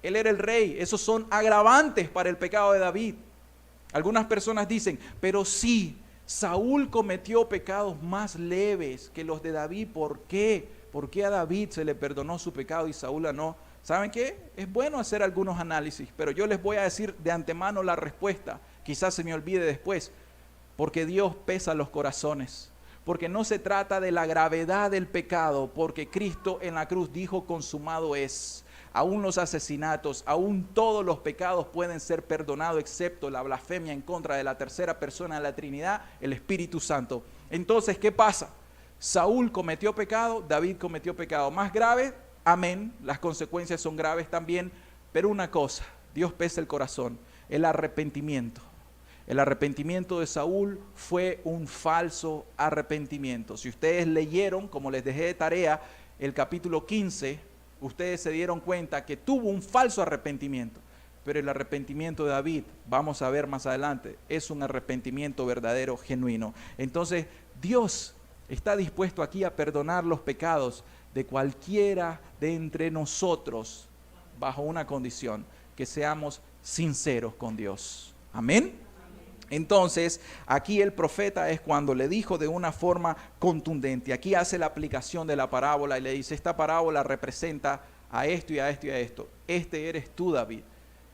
Él era el rey. Esos son agravantes para el pecado de David. Algunas personas dicen, pero sí, Saúl cometió pecados más leves que los de David. ¿Por qué? ¿Por qué a David se le perdonó su pecado y Saúl a no? ¿Saben qué? Es bueno hacer algunos análisis, pero yo les voy a decir de antemano la respuesta. Quizás se me olvide después, porque Dios pesa los corazones. Porque no se trata de la gravedad del pecado, porque Cristo en la cruz dijo consumado es. Aún los asesinatos, aún todos los pecados pueden ser perdonados, excepto la blasfemia en contra de la tercera persona de la Trinidad, el Espíritu Santo. Entonces, ¿qué pasa? Saúl cometió pecado, David cometió pecado. Más grave, amén, las consecuencias son graves también, pero una cosa, Dios pesa el corazón, el arrepentimiento. El arrepentimiento de Saúl fue un falso arrepentimiento. Si ustedes leyeron, como les dejé de tarea, el capítulo 15, ustedes se dieron cuenta que tuvo un falso arrepentimiento. Pero el arrepentimiento de David, vamos a ver más adelante, es un arrepentimiento verdadero, genuino. Entonces, Dios está dispuesto aquí a perdonar los pecados de cualquiera de entre nosotros, bajo una condición, que seamos sinceros con Dios. Amén. Entonces, aquí el profeta es cuando le dijo de una forma contundente. Aquí hace la aplicación de la parábola y le dice, esta parábola representa a esto y a esto y a esto. Este eres tú, David.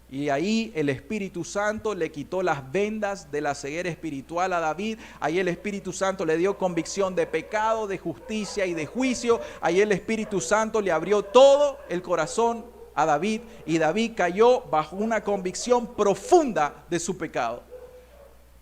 Y ahí el Espíritu Santo le quitó las vendas de la ceguera espiritual a David. Ahí el Espíritu Santo le dio convicción de pecado, de justicia y de juicio. Ahí el Espíritu Santo le abrió todo el corazón a David. Y David cayó bajo una convicción profunda de su pecado.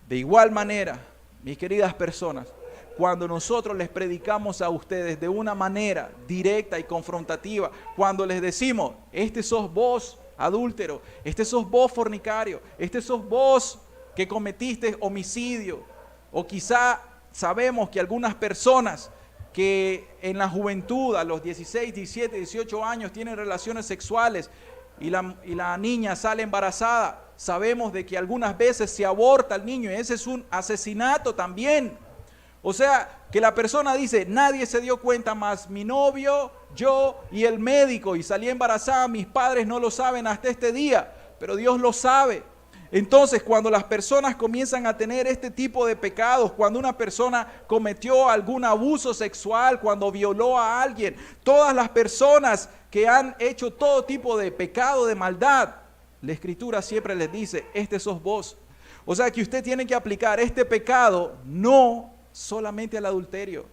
De igual manera, mis queridas personas, cuando nosotros les predicamos a ustedes de una manera directa y confrontativa, cuando les decimos, este sos vos adúltero, este sos vos fornicario, este sos vos que cometiste homicidio, o quizá sabemos que algunas personas que en la juventud, a los 16, 17, 18 años, tienen relaciones sexuales y la niña sale embarazada, sabemos de que algunas veces se aborta al niño y ese es un asesinato también. O sea, que la persona dice, nadie se dio cuenta más, mi novio, yo y el médico, y salí embarazada, mis padres no lo saben hasta este día, pero Dios lo sabe. Entonces, cuando las personas comienzan a tener este tipo de pecados, cuando una persona cometió algún abuso sexual, cuando violó a alguien, todas las personas que han hecho todo tipo de pecado, de maldad, la Escritura siempre les dice, este sos vos. O sea que usted tiene que aplicar este pecado no solamente al adulterio.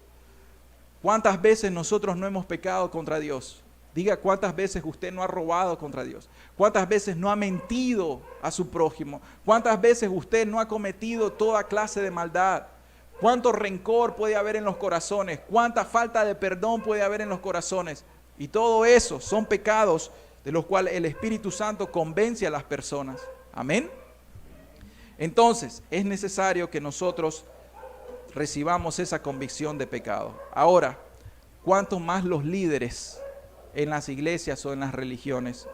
¿Cuántas veces nosotros no hemos pecado contra Dios? Diga cuántas veces usted no ha robado contra Dios. ¿Cuántas veces no ha mentido a su prójimo? ¿Cuántas veces usted no ha cometido toda clase de maldad? cuánto rencor puede haber en los corazones, cuánta falta de perdón puede haber en los corazones. Y todo eso son pecados de los cuales el Espíritu Santo convence a las personas. Amén. Entonces, es necesario que nosotros recibamos esa convicción de pecado. Ahora, ¿cuánto más los líderes en las iglesias o en las religiones?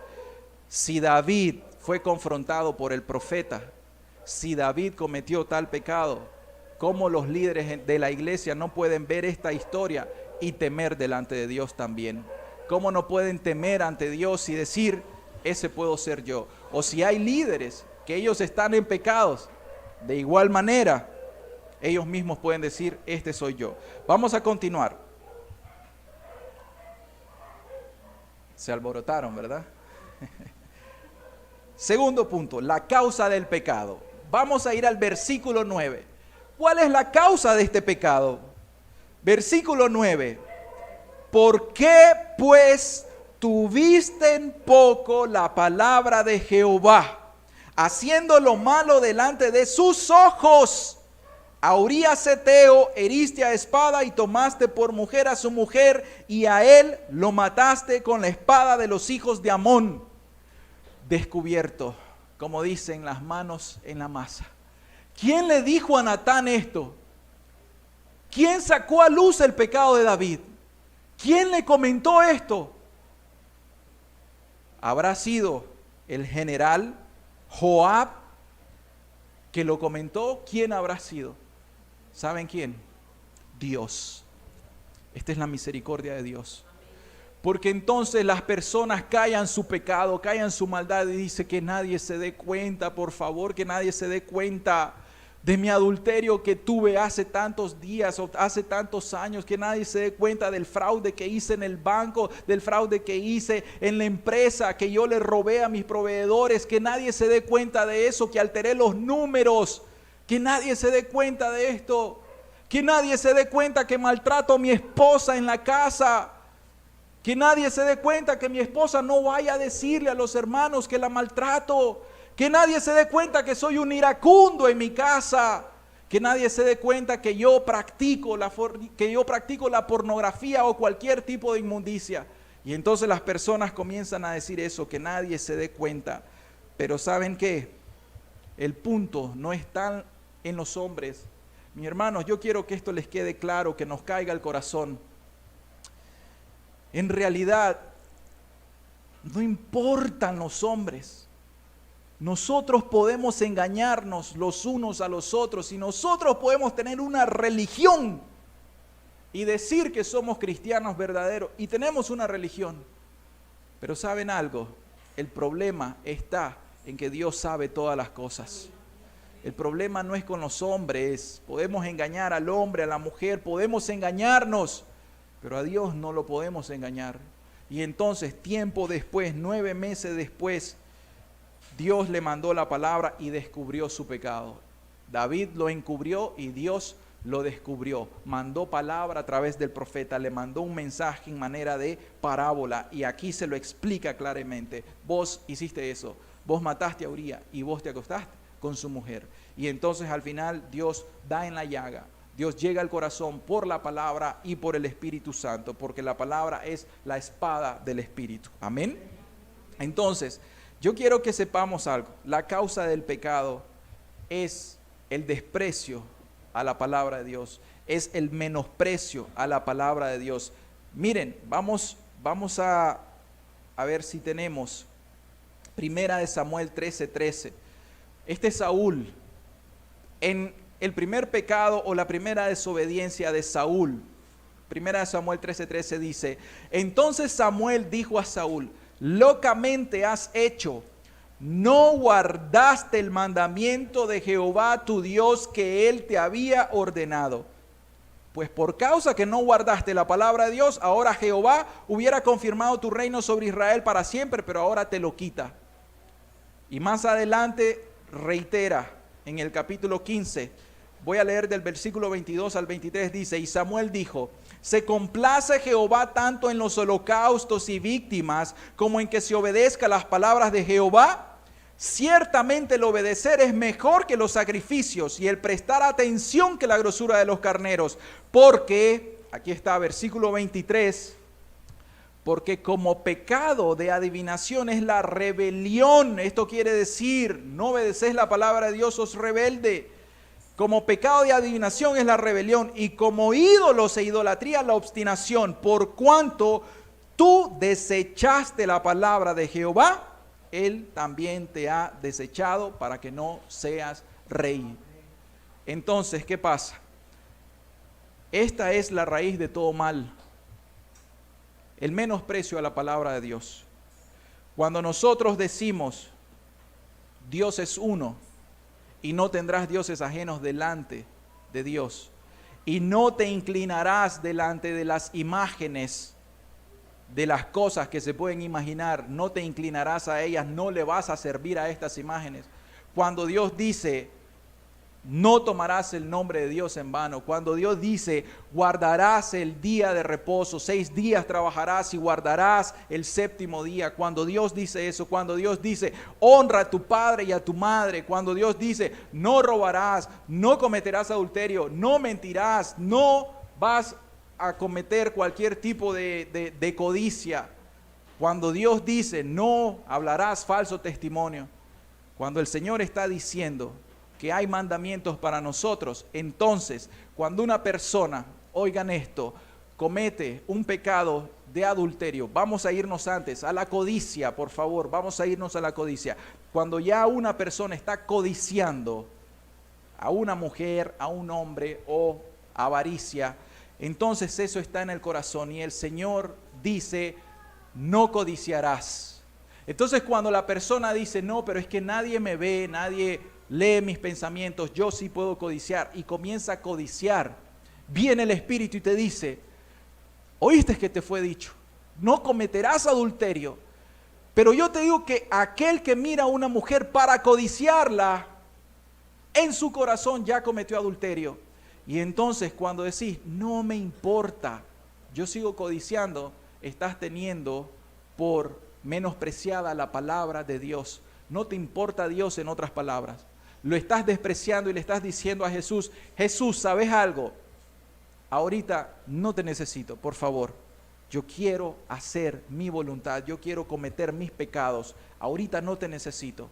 Si David fue confrontado por el profeta, si David cometió tal pecado, ¿cómo los líderes de la iglesia no pueden ver esta historia y temer delante de Dios también? ¿Cómo no pueden temer ante Dios y decir, ese puedo ser yo? O si hay líderes que ellos están en pecados, de igual manera, ellos mismos pueden decir, este soy yo. Vamos a continuar. Se alborotaron, ¿verdad? Segundo punto, la causa del pecado. Vamos a ir al versículo 9. ¿Cuál es la causa de este pecado? Versículo 9. ¿Por qué pues tuviste en poco la palabra de Jehová, haciendo lo malo delante de sus ojos? A Urías Heteo heriste a espada y tomaste por mujer a su mujer, y a él lo mataste con la espada de los hijos de Amón. Descubierto, como dicen, las manos en la masa. ¿Quién le dijo a Natán esto? ¿Quién sacó a luz el pecado de David? ¿Quién le comentó esto? ¿Habrá sido el general Joab que lo comentó? ¿Quién habrá sido? ¿Saben quién? Dios. Esta es la misericordia de Dios. Porque entonces las personas callan su pecado, callan su maldad y dicen que nadie se dé cuenta, por favor, que nadie se dé cuenta de mi adulterio que tuve hace tantos días o hace tantos años, que nadie se dé cuenta del fraude que hice en el banco, del fraude que hice en la empresa, que yo le robé a mis proveedores, que nadie se dé cuenta de eso, que alteré los números, que nadie se dé cuenta de esto, que nadie se dé cuenta que maltrato a mi esposa en la casa, que nadie se dé cuenta que mi esposa no vaya a decirle a los hermanos que la maltrato, que nadie se dé cuenta que soy un iracundo en mi casa, que nadie se dé cuenta que yo practico la pornografía o cualquier tipo de inmundicia. Y entonces las personas comienzan a decir eso, que nadie se dé cuenta. Pero ¿saben qué? El punto no está en los hombres. Mis hermanos, yo quiero que esto les quede claro, que nos caiga al corazón. En realidad, no importan los hombres. Nosotros podemos engañarnos los unos a los otros y nosotros podemos tener una religión y decir que somos cristianos verdaderos y tenemos una religión. Pero ¿saben algo? El problema está en que Dios sabe todas las cosas. El problema no es con los hombres. Podemos engañar al hombre, a la mujer, podemos engañarnos, pero a Dios no lo podemos engañar. Y entonces, tiempo después, 9 meses después, Dios le mandó la palabra y descubrió su pecado. David lo encubrió y Dios lo descubrió. Mandó palabra a través del profeta, le mandó un mensaje en manera de parábola y aquí se lo explica claramente. Vos hiciste eso, vos mataste a Uría y vos te acostaste con su mujer. Y entonces al final Dios da en la llaga. Dios llega al corazón por la palabra y por el Espíritu Santo, porque la palabra es la espada del Espíritu. Amén. Entonces, yo quiero que sepamos algo. La causa del pecado es el desprecio a la palabra de Dios, es el menosprecio a la palabra de Dios. Miren, vamos a ver si tenemos Primera de Samuel 13:13. Este es Saúl. En el primer pecado o la primera desobediencia de Saúl, Primera de Samuel 13:13 dice: entonces Samuel dijo a Saúl: locamente has hecho, no guardaste el mandamiento de Jehová tu Dios que él te había ordenado. Pues por causa que no guardaste la palabra de Dios, ahora Jehová hubiera confirmado tu reino sobre Israel para siempre, pero ahora te lo quita. Y más adelante reitera en el capítulo 15, voy a leer del versículo 22 al 23, dice: y Samuel dijo: ¿se complace Jehová tanto en los holocaustos y víctimas como en que se obedezca las palabras de Jehová? Ciertamente el obedecer es mejor que los sacrificios y el prestar atención que la grosura de los carneros. Porque, aquí está, versículo 23, porque como pecado de adivinación es la rebelión. Esto quiere decir, no obedeces la palabra de Dios, sos rebelde. Como pecado de adivinación es la rebelión, y como ídolos e idolatría la obstinación, por cuanto tú desechaste la palabra de Jehová, Él también te ha desechado para que no seas rey. Entonces, ¿qué pasa? Esta es la raíz de todo mal, el menosprecio a la palabra de Dios. Cuando nosotros decimos, Dios es uno, y no tendrás dioses ajenos delante de Dios, y no te inclinarás delante de las imágenes, de las cosas que se pueden imaginar, no te inclinarás a ellas, no le vas a servir a estas imágenes. Cuando Dios dice, no tomarás el nombre de Dios en vano. Cuando Dios dice, guardarás el día de reposo, 6 días trabajarás y guardarás el 7º día. Cuando Dios dice eso, cuando Dios dice, honra a tu padre y a tu madre. Cuando Dios dice, no robarás, no cometerás adulterio, no mentirás, no vas a cometer cualquier tipo de codicia. Cuando Dios dice, no hablarás falso testimonio. Cuando el Señor está diciendo que hay mandamientos para nosotros, entonces cuando una persona, oigan esto, comete un pecado de adulterio, vamos a irnos antes a la codicia, por favor, vamos a irnos a la codicia. Cuando ya una persona está codiciando a una mujer, a un hombre o avaricia, entonces eso está en el corazón y el Señor dice, no codiciarás. Entonces cuando la persona dice, no, pero es que nadie me ve, nadie lee mis pensamientos, yo sí puedo codiciar, y comienza a codiciar, viene el Espíritu y te dice, oíste que te fue dicho, no cometerás adulterio, pero yo te digo que aquel que mira a una mujer para codiciarla, en su corazón ya cometió adulterio. Y entonces cuando decís, no me importa, yo sigo codiciando, estás teniendo por menospreciada la palabra de Dios. No te importa Dios, en otras palabras. Lo estás despreciando y le estás diciendo a Jesús, Jesús, ¿sabes algo? Ahorita no te necesito, por favor. Yo quiero hacer mi voluntad, yo quiero cometer mis pecados. Ahorita no te necesito.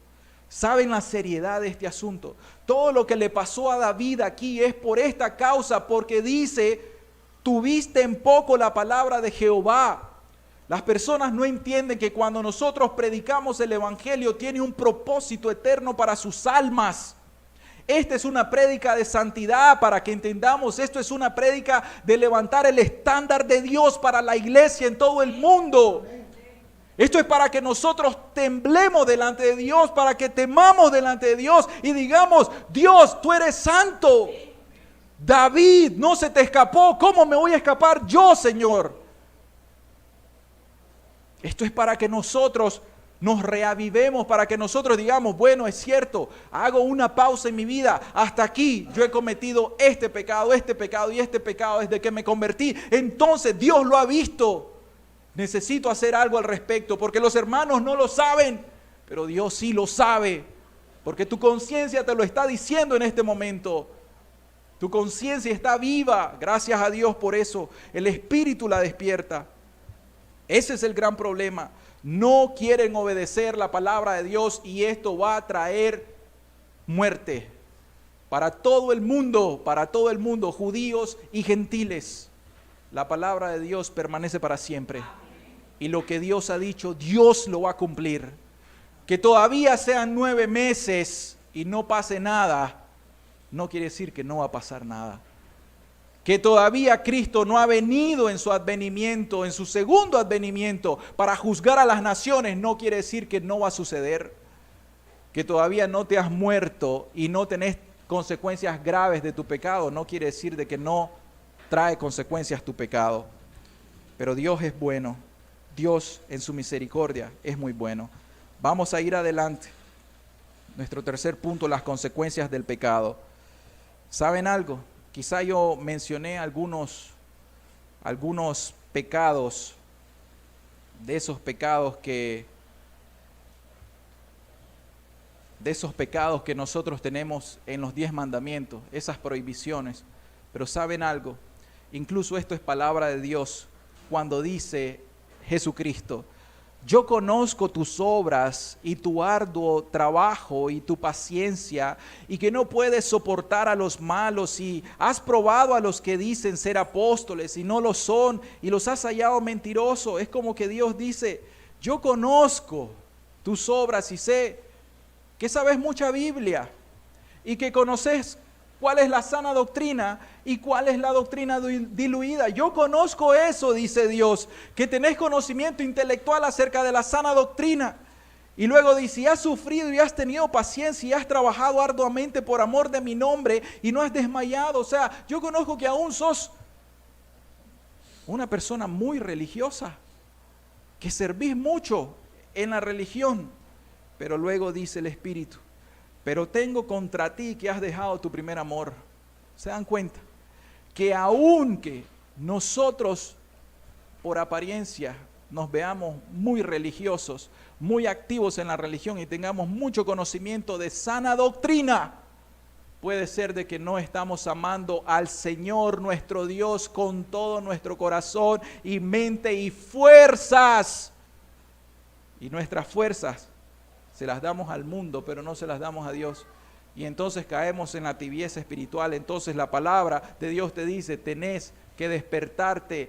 ¿Saben la seriedad de este asunto? Todo lo que le pasó a David aquí es por esta causa, porque dice, tuviste en poco la palabra de Jehová. Las personas no entienden que cuando nosotros predicamos el Evangelio tiene un propósito eterno para sus almas. Esta es una prédica de santidad para que entendamos. Esto es una prédica de levantar el estándar de Dios para la iglesia en todo el mundo. Esto es para que nosotros temblemos delante de Dios, para que temamos delante de Dios y digamos, Dios, tú eres santo. David, no se te escapó. ¿Cómo me voy a escapar yo, Señor? Esto es para que nosotros nos reavivemos, para que nosotros digamos, bueno, es cierto, hago una pausa en mi vida, hasta aquí yo he cometido este pecado y este pecado desde que me convertí. Entonces Dios lo ha visto, necesito hacer algo al respecto, porque los hermanos no lo saben, pero Dios sí lo sabe, porque tu conciencia te lo está diciendo en este momento. Tu conciencia está viva, gracias a Dios por eso, el Espíritu la despierta. Ese es el gran problema. No quieren obedecer la palabra de Dios y esto va a traer muerte para todo el mundo, judíos y gentiles. La palabra de Dios permanece para siempre. Y lo que Dios ha dicho, Dios lo va a cumplir. Que todavía sean 9 meses y no pase nada, no quiere decir que no va a pasar nada. Que todavía Cristo no ha venido en su advenimiento, en su segundo advenimiento, para juzgar a las naciones, no quiere decir que no va a suceder. Que todavía no te has muerto y no tenés consecuencias graves de tu pecado, no quiere decir de que no trae consecuencias tu pecado. Pero Dios es bueno, Dios en su misericordia es muy bueno. Vamos a ir adelante. Nuestro tercer punto, las consecuencias del pecado. ¿Saben algo? Quizá yo mencioné algunos pecados, de esos pecados que de esos pecados que nosotros tenemos en los 10 mandamientos, esas prohibiciones. Pero ¿saben algo? Incluso esto es palabra de Dios cuando dice Jesucristo: yo conozco tus obras y tu arduo trabajo y tu paciencia, y que no puedes soportar a los malos, y has probado a los que dicen ser apóstoles y no lo son, y los has hallado mentirosos. Es como que Dios dice: yo conozco tus obras y sé que sabes mucha Biblia y que conoces cuál es la sana doctrina y cuál es la doctrina diluida. Yo conozco eso, dice Dios, que tenés conocimiento intelectual acerca de la sana doctrina. Y luego dice: y has sufrido y has tenido paciencia y has trabajado arduamente por amor de mi nombre y no has desmayado. O sea, yo conozco que aún sos una persona muy religiosa, que servís mucho en la religión. Pero luego dice el Espíritu: pero tengo contra ti que has dejado tu primer amor. ¿Se dan cuenta? Que aunque nosotros por apariencia nos veamos muy religiosos, muy activos en la religión y tengamos mucho conocimiento de sana doctrina, puede ser de que no estamos amando al Señor nuestro Dios con todo nuestro corazón y mente y fuerzas. Y nuestras fuerzas se las damos al mundo, pero no se las damos a Dios. Y entonces caemos en la tibieza espiritual. Entonces la palabra de Dios te dice: tenés que despertarte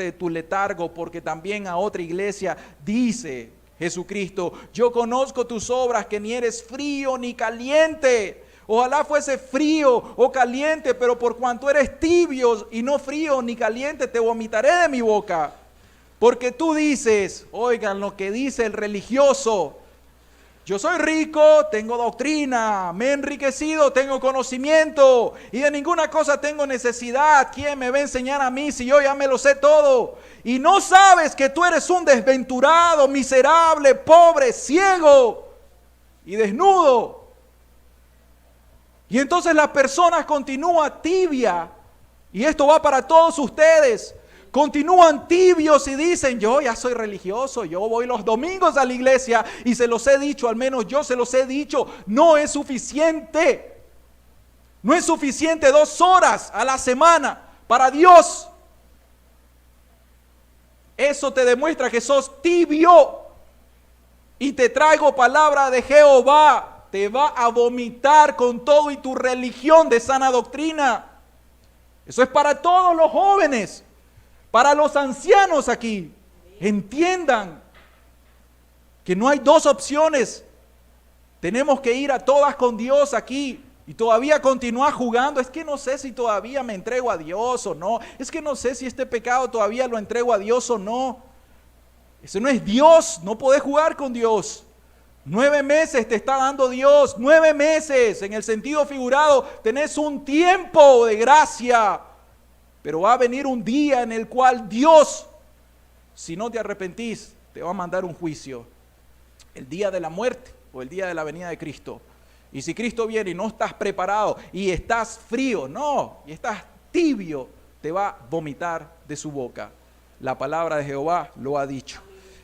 de tu letargo, porque también a otra iglesia dice Jesucristo: yo conozco tus obras, que ni eres frío ni caliente. Ojalá fuese frío o caliente, pero por cuanto eres tibio y no frío ni caliente, te vomitaré de mi boca. Porque tú dices, oigan lo que dice el religioso: yo soy rico, tengo doctrina, me he enriquecido, tengo conocimiento y de ninguna cosa tengo necesidad. ¿Quién me va a enseñar a mí si yo ya me lo sé todo? Y no sabes que tú eres un desventurado, miserable, pobre, ciego y desnudo. Y entonces la persona continúa tibia, y esto va para todos ustedes. Continúan tibios y dicen: yo ya soy religioso, yo voy los domingos a la iglesia y se los he dicho, al menos yo se los he dicho. No es suficiente. No es suficiente 2 horas a la semana para Dios. Eso te demuestra que sos tibio. Y te traigo palabra de Jehová: te va a vomitar con todo y tu religión de sana doctrina. Eso es para todos los jóvenes. Para los ancianos aquí, entiendan que no hay 2 opciones. Tenemos que ir a todas con Dios aquí y todavía continuar jugando. Es que no sé si todavía me entrego a Dios o no. Es que no sé si este pecado todavía lo entrego a Dios o no. Eso no es Dios, no podés jugar con Dios. 9 meses te está dando Dios, 9 meses, en el sentido figurado, tenés un tiempo de gracia. Pero va a venir un día en el cual Dios, si no te arrepentís, te va a mandar un juicio. El día de la muerte o el día de la venida de Cristo. Y si Cristo viene y no estás preparado y estás frío, no, y estás tibio, te va a vomitar de su boca. La palabra de Jehová lo ha dicho.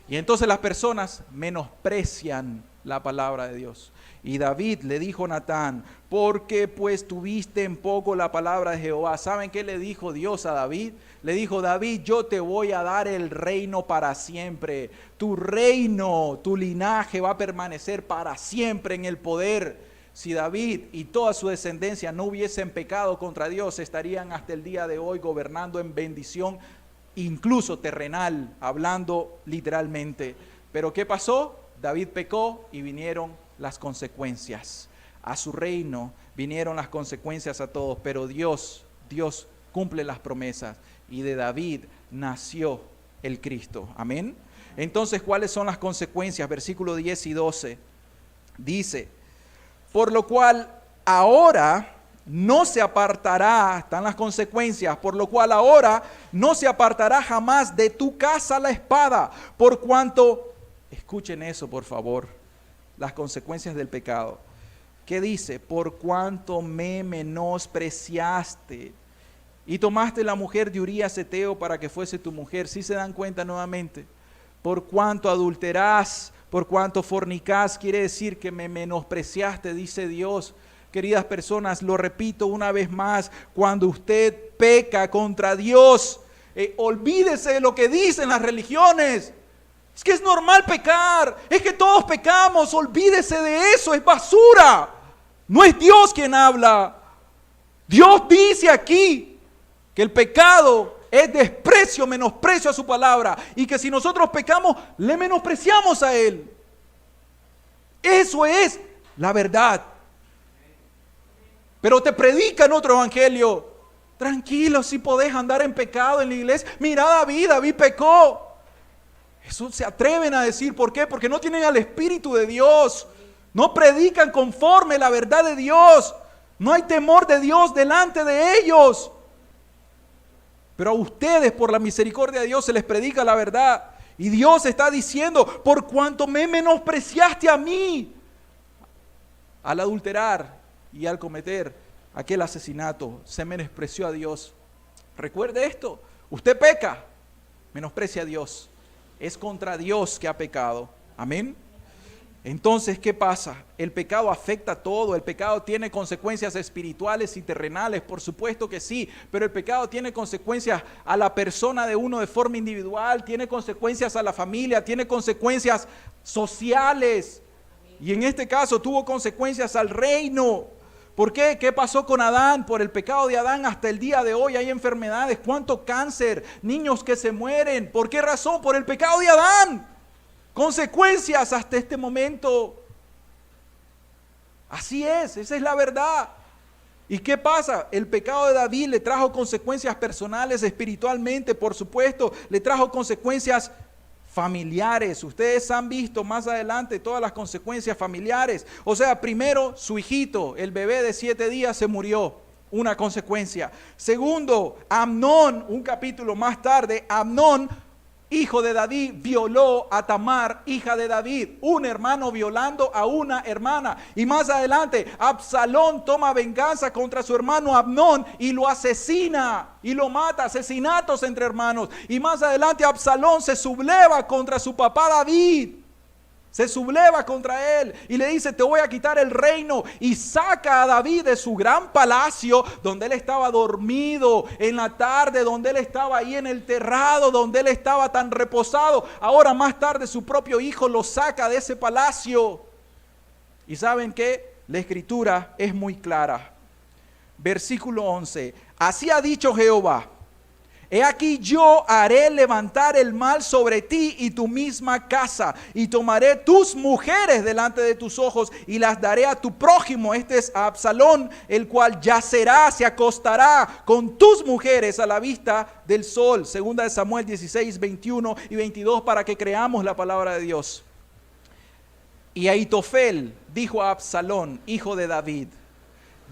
Y entonces las personas menosprecian la palabra de Dios. Y David le dijo a Natán: ¿por qué pues tuviste en poco la palabra de Jehová? ¿Saben qué le dijo Dios a David? Le dijo: David, yo te voy a dar el reino para siempre. Tu reino, tu linaje va a permanecer para siempre en el poder. Si David y toda su descendencia no hubiesen pecado contra Dios, estarían hasta el día de hoy gobernando en bendición, incluso terrenal, hablando literalmente. Pero ¿qué pasó? David pecó y vinieron las consecuencias. A su reino vinieron las consecuencias a todos, pero Dios cumple las promesas, y de David nació el Cristo. Amén. Entonces, ¿cuáles son las consecuencias? Versículo 10 y 12 dice: por lo cual ahora no se apartará, están las consecuencias, por lo cual ahora no se apartará jamás de tu casa la espada, por cuanto, escuchen eso por favor, las consecuencias del pecado. ¿Qué dice? Por cuanto me menospreciaste y tomaste la mujer de Urías Eteo para que fuese tu mujer. ¿Sí se dan cuenta nuevamente? Por cuanto adulterás Por cuanto fornicás, quiere decir que me menospreciaste, dice Dios. Queridas personas, lo repito una vez más, cuando usted peca contra Dios, olvídese de lo que dicen las religiones. Es que es normal pecar, es que todos pecamos, olvídese de eso, es basura. No es Dios quien habla. Dios dice aquí que el pecado es desprecio, menosprecio a su palabra, y que si nosotros pecamos, le menospreciamos a Él. Eso es la verdad. Pero te predican otro evangelio. Tranquilo, si podés andar en pecado en la iglesia. Mira, David pecó. Eso se atreven a decir. ¿Por qué? Porque no tienen al Espíritu de Dios. No predican conforme la verdad de Dios. No hay temor de Dios delante de ellos. Pero a ustedes, por la misericordia de Dios, se les predica la verdad. Y Dios está diciendo, por cuanto me menospreciaste a mí, al adulterar y al cometer aquel asesinato, se menospreció a Dios. Recuerde esto, usted peca, menosprecia a Dios. Es contra Dios que ha pecado. Amén. Entonces, ¿qué pasa? El pecado afecta todo. El pecado tiene consecuencias espirituales y terrenales, por supuesto que sí, pero el pecado tiene consecuencias a la persona de uno de forma individual, tiene consecuencias a la familia, tiene consecuencias sociales, y en este caso tuvo consecuencias al reino. ¿Por qué? ¿Qué pasó con Adán? Por el pecado de Adán hasta el día de hoy hay enfermedades. ¿Cuánto cáncer? Niños que se mueren. ¿Por qué razón? Por el pecado de Adán. Consecuencias hasta este momento. Así es, esa es la verdad. ¿Y qué pasa? El pecado de David le trajo consecuencias personales, espiritualmente, por supuesto. Le trajo consecuencias familiares. Ustedes han visto más adelante todas las consecuencias familiares. O sea, primero, su hijito, el bebé de 7 días se murió. Una consecuencia. Segundo, Amnón, un capítulo más tarde, Amnón, hijo de David, violó a Tamar, hija de David. Un hermano violando a una hermana. Y más adelante, Absalón toma venganza contra su hermano Amnón y lo asesina y lo mata. Asesinatos entre hermanos. Y más adelante, Absalón se subleva contra su papá David. Se subleva contra él y le dice, te voy a quitar el reino, y saca a David de su gran palacio donde él estaba dormido en la tarde, donde él estaba ahí en el terrado, donde él estaba tan reposado. Ahora más tarde su propio hijo lo saca de ese palacio. Y ¿saben qué? La escritura es muy clara. Versículo 11. Así ha dicho Jehová. He aquí yo haré levantar el mal sobre ti y tu misma casa, y tomaré tus mujeres delante de tus ojos y las daré a tu prójimo. Este es Absalón, el cual yacerá, se acostará con tus mujeres a la vista del sol. Segunda de Samuel 16, 21 y 22, para que creamos la palabra de Dios. Y Ahitofel dijo a Absalón, hijo de David,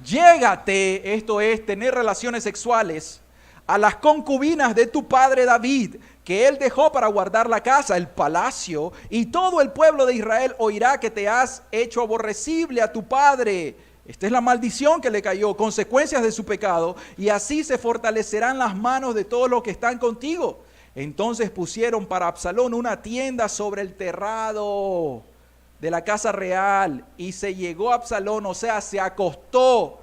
llégate, esto es tener relaciones sexuales, a las concubinas de tu padre David, que él dejó para guardar la casa, el palacio, y todo el pueblo de Israel oirá que te has hecho aborrecible a tu padre. Esta es la maldición que le cayó, consecuencias de su pecado, y así se fortalecerán las manos de todos los que están contigo. Entonces pusieron para Absalón una tienda sobre el terrado de la casa real, y se llegó a Absalón, o sea, se acostó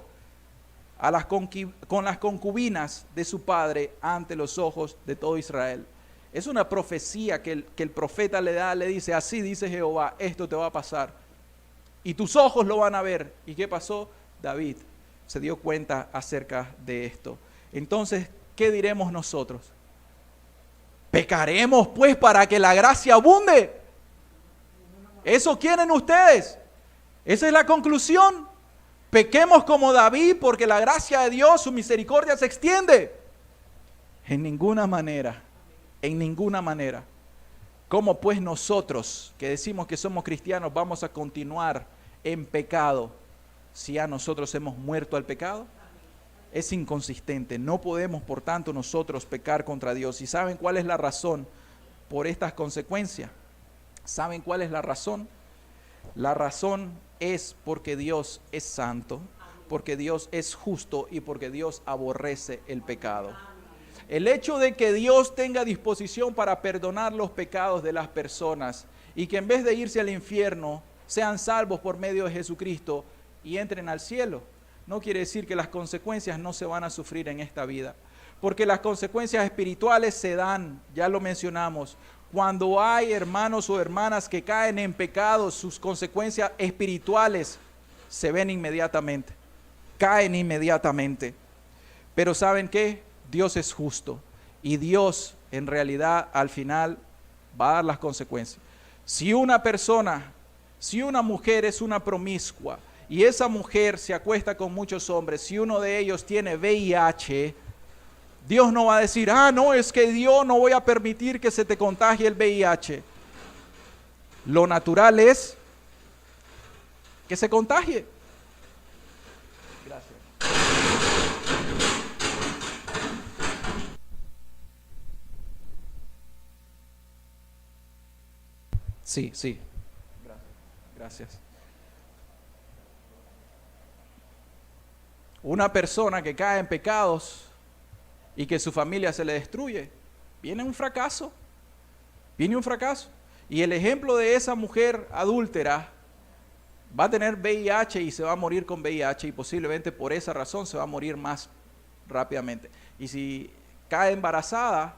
con las concubinas de su padre ante los ojos de todo Israel. Es una profecía que el profeta le da, le dice, así dice Jehová, esto te va a pasar. Y tus ojos lo van a ver. ¿Y qué pasó? David se dio cuenta acerca de esto. Entonces, ¿qué diremos nosotros? ¿Pecaremos pues para que la gracia abunde? ¿Eso quieren ustedes? ¿Esa es la conclusión? Pequemos como David porque la gracia de Dios, su misericordia se extiende. En ninguna manera, en ninguna manera. ¿Cómo pues nosotros que decimos que somos cristianos vamos a continuar en pecado si ya nosotros hemos muerto al pecado? Es inconsistente. No podemos, por tanto, nosotros pecar contra Dios. ¿Y saben cuál es la razón por estas consecuencias? ¿Saben cuál es la razón? La razón es porque Dios es santo, porque Dios es justo y porque Dios aborrece el pecado. El hecho de que Dios tenga disposición para perdonar los pecados de las personas y que en vez de irse al infierno, sean salvos por medio de Jesucristo y entren al cielo, no quiere decir que las consecuencias no se van a sufrir en esta vida. Porque las consecuencias espirituales se dan, ya lo mencionamos. Cuando hay hermanos o hermanas que caen en pecado, sus consecuencias espirituales se ven inmediatamente, caen inmediatamente. Pero ¿saben qué? Dios es justo y Dios en realidad al final va a dar las consecuencias. Si una persona, si una mujer es una promiscua y esa mujer se acuesta con muchos hombres, si uno de ellos tiene VIH, Dios no va a decir, no, es que Dios no voy a permitir que se te contagie el VIH. Lo natural es que se contagie. Gracias. Sí. Gracias. Una persona que cae en pecados y que su familia se le destruye, viene un fracaso. Y el ejemplo de esa mujer adúltera va a tener VIH y se va a morir con VIH y posiblemente por esa razón se va a morir más rápidamente. Y si cae embarazada,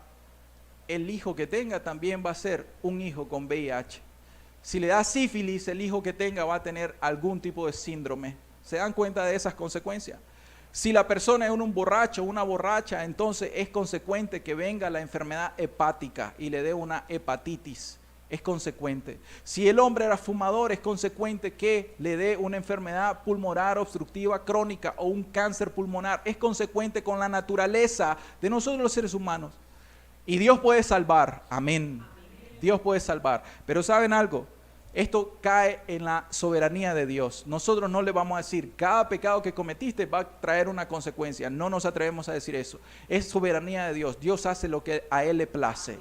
el hijo que tenga también va a ser un hijo con VIH. Si le da sífilis, el hijo que tenga va a tener algún tipo de síndrome. ¿Se dan cuenta de esas consecuencias? Si la persona es un borracho o una borracha, entonces es consecuente que venga la enfermedad hepática y le dé una hepatitis. Es consecuente. Si el hombre era fumador, es consecuente que le dé una enfermedad pulmonar obstructiva crónica o un cáncer pulmonar. Es consecuente con la naturaleza de nosotros los seres humanos. Y Dios puede salvar. Amén. Dios puede salvar. Pero ¿saben algo? Esto cae en la soberanía de Dios. Nosotros no le vamos a decir, cada pecado que cometiste va a traer una consecuencia. No nos atrevemos a decir eso. Es soberanía de Dios. Dios hace lo que a Él le place.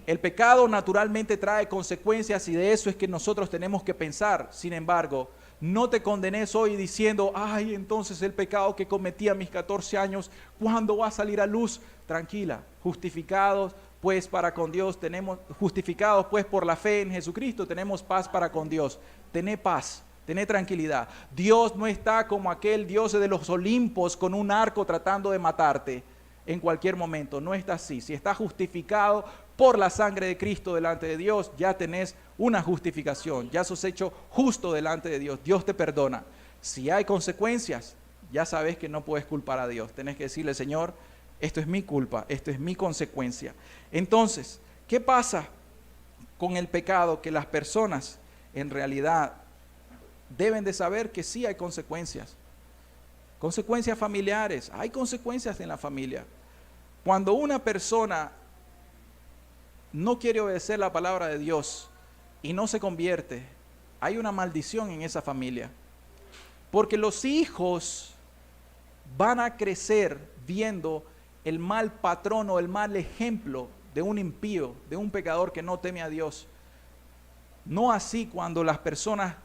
El pecado naturalmente trae consecuencias y de eso es que nosotros tenemos que pensar. Sin embargo, no te condenes hoy diciendo, entonces el pecado que cometí a mis 14 años, ¿cuándo va a salir a luz? Tranquila, justificados pues para con Dios, justificados pues por la fe en Jesucristo, tenemos paz para con Dios. Tené paz, tené tranquilidad. Dios no está como aquel Dios de los Olimpos con un arco tratando de matarte en cualquier momento. No está así. Si estás justificado por la sangre de Cristo delante de Dios, ya tenés una justificación, ya sos hecho justo delante de Dios. Dios te perdona. Si hay consecuencias, ya sabes que no puedes culpar a Dios. Tenés que decirle, Señor, esto es mi culpa, esto es mi consecuencia. Entonces, ¿qué pasa con el pecado? Que las personas en realidad deben de saber que sí hay consecuencias. Consecuencias familiares, hay consecuencias en la familia. Cuando una persona no quiere obedecer la palabra de Dios y no se convierte, hay una maldición en esa familia. Porque los hijos van a crecer viendo el mal patrón o el mal ejemplo de un impío, de un pecador que no teme a Dios. No así cuando las personas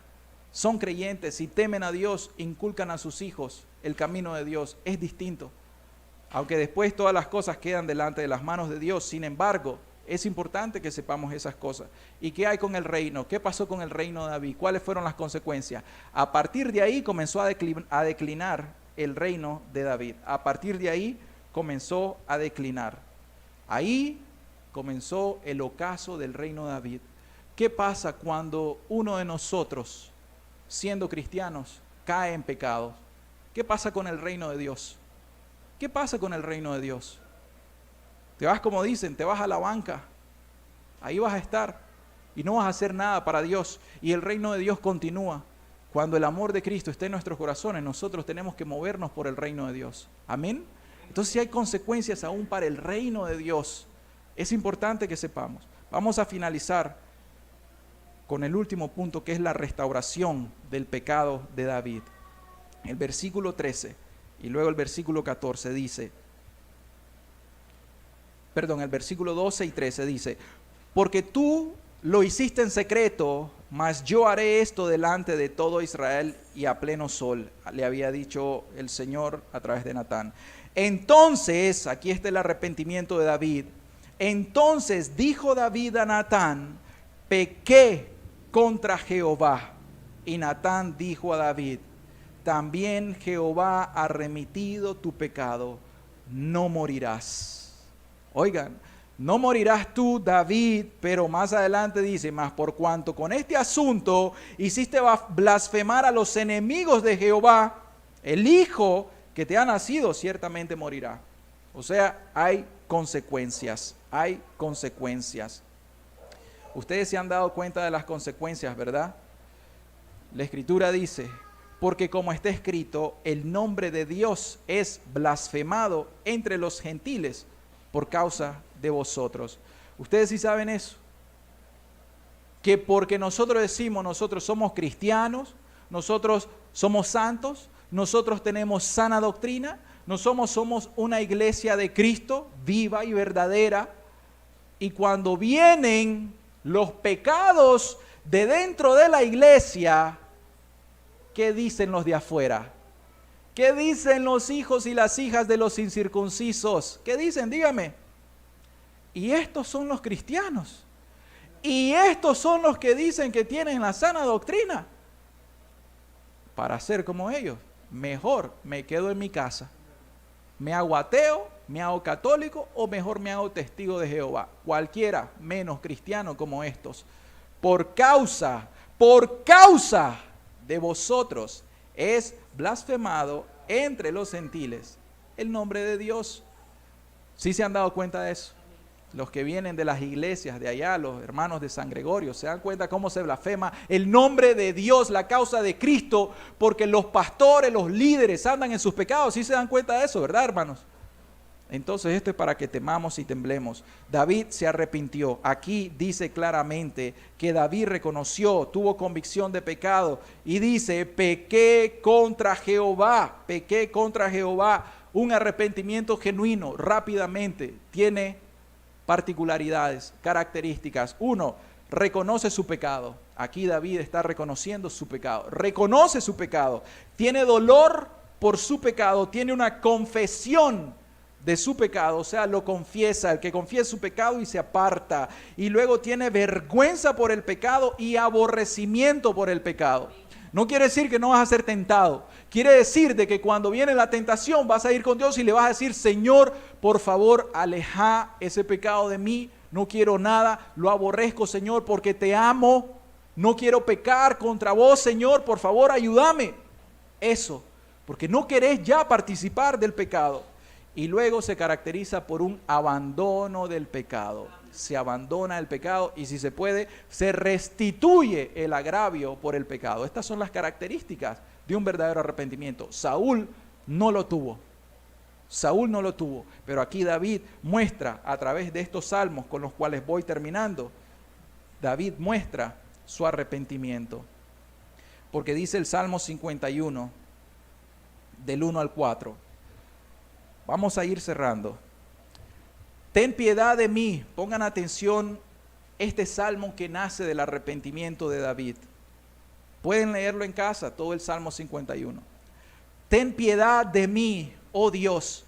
son creyentes y temen a Dios, inculcan a sus hijos el camino de Dios. Es distinto. Aunque después todas las cosas quedan delante de las manos de Dios, sin embargo, es importante que sepamos esas cosas. ¿Y qué hay con el reino? ¿Qué pasó con el reino de David? ¿Cuáles fueron las consecuencias? A partir de ahí comenzó a declinar el reino de David. A partir de ahí comenzó a declinar. Ahí comenzó el ocaso del reino de David. ¿Qué pasa cuando uno de nosotros, siendo cristianos, cae en pecado? ¿Qué pasa con el reino de Dios? ¿Qué pasa con el reino de Dios? Te vas, como dicen, te vas a la banca. Ahí vas a estar y no vas a hacer nada para Dios. Y el reino de Dios continúa. Cuando el amor de Cristo esté en nuestros corazones, nosotros tenemos que movernos por el reino de Dios. Amén. Entonces, si hay consecuencias aún para el reino de Dios, es importante que sepamos. Vamos a finalizar con el último punto, que es la restauración del pecado de David. El versículo 13 y luego el versículo 14 dice, el versículo 12 y 13 dice, porque tú lo hiciste en secreto, mas yo haré esto delante de todo Israel y a pleno sol, le había dicho el Señor a través de Natán. Entonces, aquí está el arrepentimiento de David. Entonces dijo David a Natán: pequé contra Jehová. Y Natán dijo a David: también Jehová ha remitido tu pecado, no morirás. Oigan, no morirás tú, David, pero más adelante dice: mas por cuanto con este asunto hiciste blasfemar a los enemigos de Jehová, el hijo que te ha nacido ciertamente morirá. O sea, hay consecuencias, hay consecuencias. Ustedes se han dado cuenta de las consecuencias, ¿verdad? La Escritura dice: porque como está escrito, el nombre de Dios es blasfemado entre los gentiles por causa de vosotros. Ustedes sí saben eso, que porque nosotros decimos, nosotros somos cristianos, nosotros somos santos, nosotros tenemos sana doctrina, nosotros somos una iglesia de Cristo viva y verdadera, y cuando vienen los pecados de dentro de la iglesia, ¿qué dicen los de afuera? ¿Qué dicen los hijos y las hijas de los incircuncisos? ¿Qué dicen? Dígame. Y estos son los cristianos. Y estos son los que dicen que tienen la sana doctrina. Para ser como ellos, mejor me quedo en mi casa. Me hago ateo, me hago católico o mejor me hago testigo de Jehová. Cualquiera menos cristiano como estos. Por causa de vosotros es blasfemado entre los gentiles el nombre de Dios. ¿Sí se han dado cuenta de eso? Los que vienen de las iglesias de allá, los hermanos de San Gregorio, se dan cuenta cómo se blasfema el nombre de Dios, la causa de Cristo, porque los pastores, los líderes andan en sus pecados. ¿Sí se dan cuenta de eso, verdad, hermanos? Entonces esto es para que temamos y temblemos. David se arrepintió. Aquí dice claramente que David reconoció, tuvo convicción de pecado y dice: pequé contra Jehová, pequé contra Jehová. Un arrepentimiento genuino rápidamente tiene particularidades, características. Uno, reconoce su pecado. Aquí David está reconociendo su pecado. Reconoce su pecado. Tiene dolor por su pecado. Tiene una confesión de su pecado, o sea, lo confiesa. El que confiesa su pecado y se aparta. Y luego tiene vergüenza por el pecado y aborrecimiento por el pecado. No quiere decir que no vas a ser tentado. Quiere decir de que cuando viene la tentación vas a ir con Dios y le vas a decir: Señor, por favor, aleja ese pecado de mí. No quiero nada, lo aborrezco, Señor, porque te amo. No quiero pecar contra vos, Señor, por favor, ayúdame. Eso, porque no querés ya participar del pecado. Y luego se caracteriza por un abandono del pecado. Se abandona el pecado y, si se puede, se restituye el agravio por el pecado. Estas son las características de un verdadero arrepentimiento. Saúl no lo tuvo. Saúl no lo tuvo. Pero aquí David muestra, a través de estos salmos con los cuales voy terminando, David muestra su arrepentimiento. Porque dice el Salmo 51, del 1 al 4. Vamos a ir cerrando. Ten piedad de mí. Pongan atención, este salmo que nace del arrepentimiento de David. Pueden leerlo en casa, todo el Salmo 51. Ten piedad de mí, oh Dios,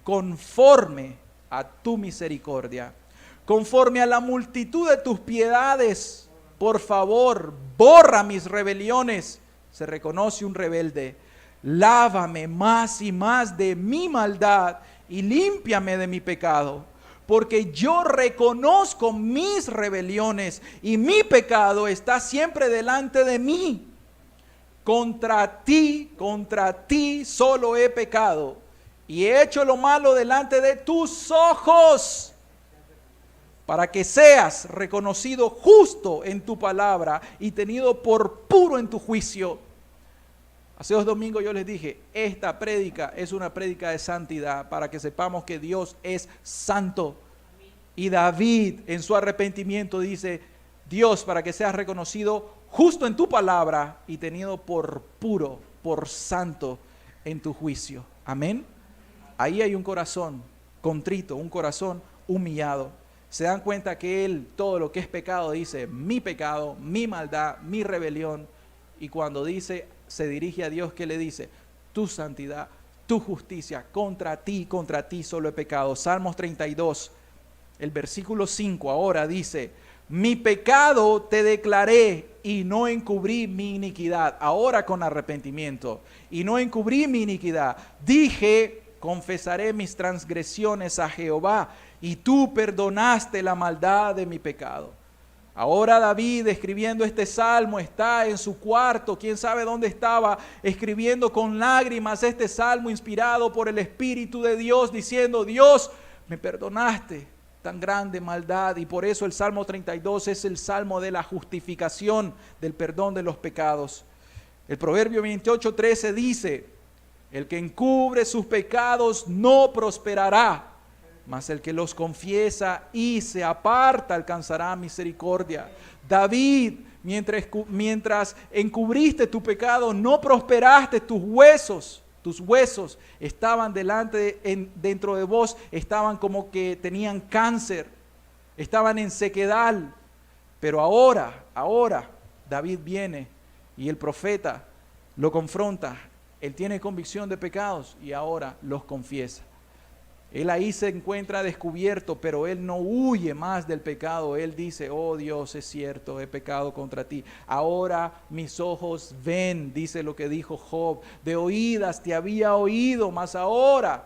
conforme a tu misericordia, conforme a la multitud de tus piedades. Por favor, borra mis rebeliones. Se reconoce un rebelde. Lávame más y más de mi maldad y límpiame de mi pecado, porque yo reconozco mis rebeliones y mi pecado está siempre delante de mí. Contra ti solo he pecado y he hecho lo malo delante de tus ojos, para que seas reconocido justo en tu palabra y tenido por puro en tu juicio. Hace 2 domingos yo les dije, esta prédica es una prédica de santidad, para que sepamos que Dios es santo. Y David en su arrepentimiento dice: Dios, para que seas reconocido justo en tu palabra y tenido por puro, por santo en tu juicio. Amén. Ahí hay un corazón contrito, un corazón humillado. Se dan cuenta que él, todo lo que es pecado, dice: mi pecado, mi maldad, mi rebelión. Y cuando dice, se dirige a Dios, ¿qué le dice? Tu santidad, tu justicia. Contra ti solo he pecado. Salmos 32, el versículo 5 ahora dice: mi pecado te declaré y no encubrí mi iniquidad. Ahora con arrepentimiento. Y no encubrí mi iniquidad. Dije: confesaré mis transgresiones a Jehová, y tú perdonaste la maldad de mi pecado. Ahora David, escribiendo este salmo, está en su cuarto, quién sabe dónde estaba, escribiendo con lágrimas este salmo inspirado por el Espíritu de Dios, diciendo: Dios, me perdonaste tan grande maldad. Y por eso el Salmo 32 es el salmo de la justificación, del perdón de los pecados. El Proverbio 28:13 dice: el que encubre sus pecados no prosperará, mas el que los confiesa y se aparta alcanzará misericordia. David, mientras encubriste tu pecado, no prosperaste. Tus huesos estaban dentro de vos, estaban como que tenían cáncer, estaban en sequedad. Pero ahora David viene y el profeta lo confronta. Él tiene convicción de pecados y ahora los confiesa. Él ahí se encuentra descubierto, pero él no huye más del pecado. Él dice: oh Dios, es cierto, he pecado contra ti. Ahora mis ojos ven, dice lo que dijo Job. De oídas te había oído, mas ahora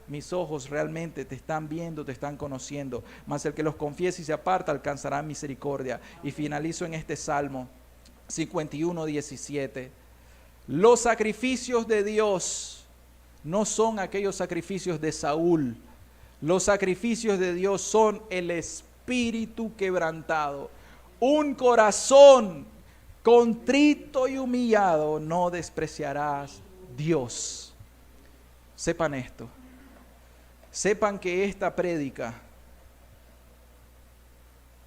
mis ojos realmente te están viendo, te están conociendo. Mas el que los confiese y se aparta alcanzará misericordia. Y finalizo en este Salmo 51:17. Los sacrificios de Dios no son aquellos sacrificios de Saúl. Los sacrificios de Dios son el espíritu quebrantado. Un corazón contrito y humillado no despreciarás Dios. Sepan esto. Sepan que esta prédica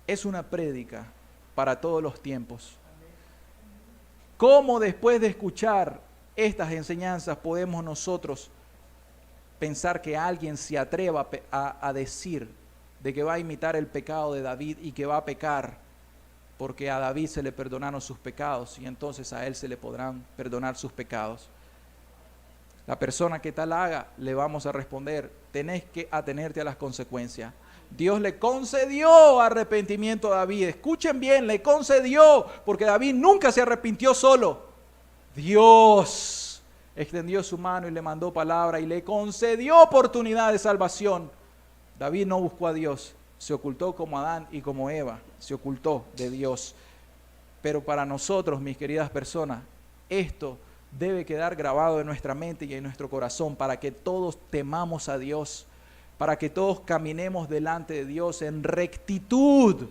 es una prédica para todos los tiempos. ¿Cómo después de escuchar estas enseñanzas podemos nosotros pensar que alguien se atreva a decir de que va a imitar el pecado de David y que va a pecar porque a David se le perdonaron sus pecados y entonces a él se le podrán perdonar sus pecados? La persona que tal haga, le vamos a responder: tenés que atenerte a las consecuencias. Dios le concedió arrepentimiento a David. Escuchen bien, le concedió, porque David nunca se arrepintió solo. Dios extendió su mano y le mandó palabra y le concedió oportunidad de salvación. David no buscó a Dios, se ocultó como Adán y como Eva, se ocultó de Dios. Pero para nosotros, mis queridas personas, esto debe quedar grabado en nuestra mente y en nuestro corazón para que todos temamos a Dios, para que todos caminemos delante de Dios en rectitud,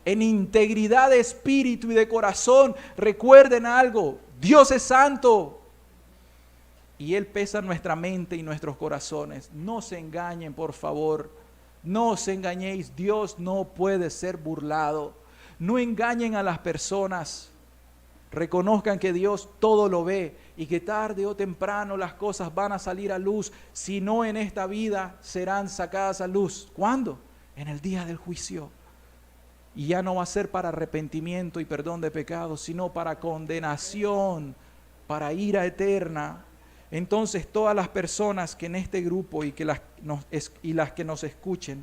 en integridad de espíritu y de corazón. Recuerden algo: Dios es santo y Él pesa nuestra mente y nuestros corazones. No se engañen, por favor. No os engañéis. Dios no puede ser burlado. No engañen a las personas. Reconozcan que Dios todo lo ve y que tarde o temprano las cosas van a salir a luz. Si no en esta vida, serán sacadas a luz. ¿Cuándo? En el día del juicio. Y ya no va a ser para arrepentimiento y perdón de pecados, sino para condenación, para ira eterna. Entonces todas las personas que en este grupo y las que nos escuchen,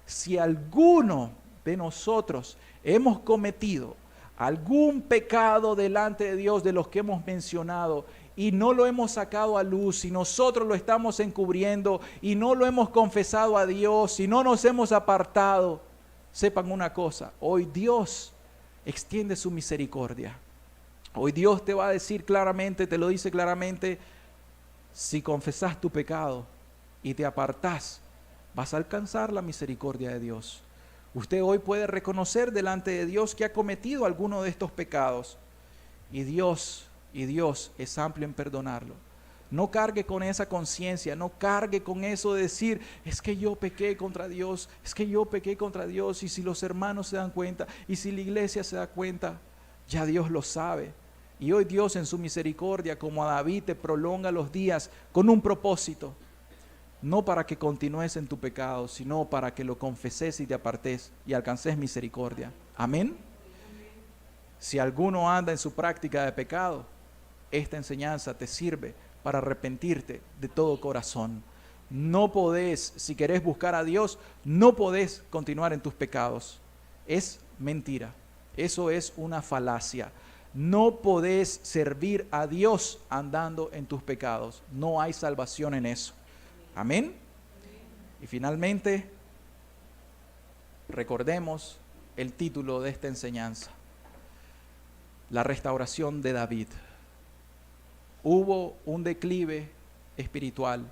si alguno de nosotros hemos cometido algún pecado delante de Dios de los que hemos mencionado y no lo hemos sacado a luz, si nosotros lo estamos encubriendo y no lo hemos confesado a Dios, si no nos hemos apartado, sepan una cosa: hoy Dios extiende su misericordia. Hoy Dios te va a decir claramente, te lo dice claramente: si confesás tu pecado y te apartás, vas a alcanzar la misericordia de Dios. Usted hoy puede reconocer delante de Dios que ha cometido alguno de estos pecados y Dios es amplio en perdonarlo. No cargue con esa conciencia, no cargue con eso de decir: es que yo pequé contra Dios, y si los hermanos se dan cuenta, y si la iglesia se da cuenta. Ya Dios lo sabe. Y hoy Dios en su misericordia, como a David, te prolonga los días con un propósito. No para que continúes en tu pecado, sino para que lo confeses y te apartes y alcances misericordia. Amén. Si alguno anda en su práctica de pecado, esta enseñanza te sirve para arrepentirte de todo corazón. No podés, si querés buscar a Dios, no podés continuar en tus pecados. Es mentira. Eso es una falacia. No podés servir a Dios andando en tus pecados. No hay salvación en eso. Amén. Y finalmente, recordemos el título de esta enseñanza: la restauración de David. Hubo un declive espiritual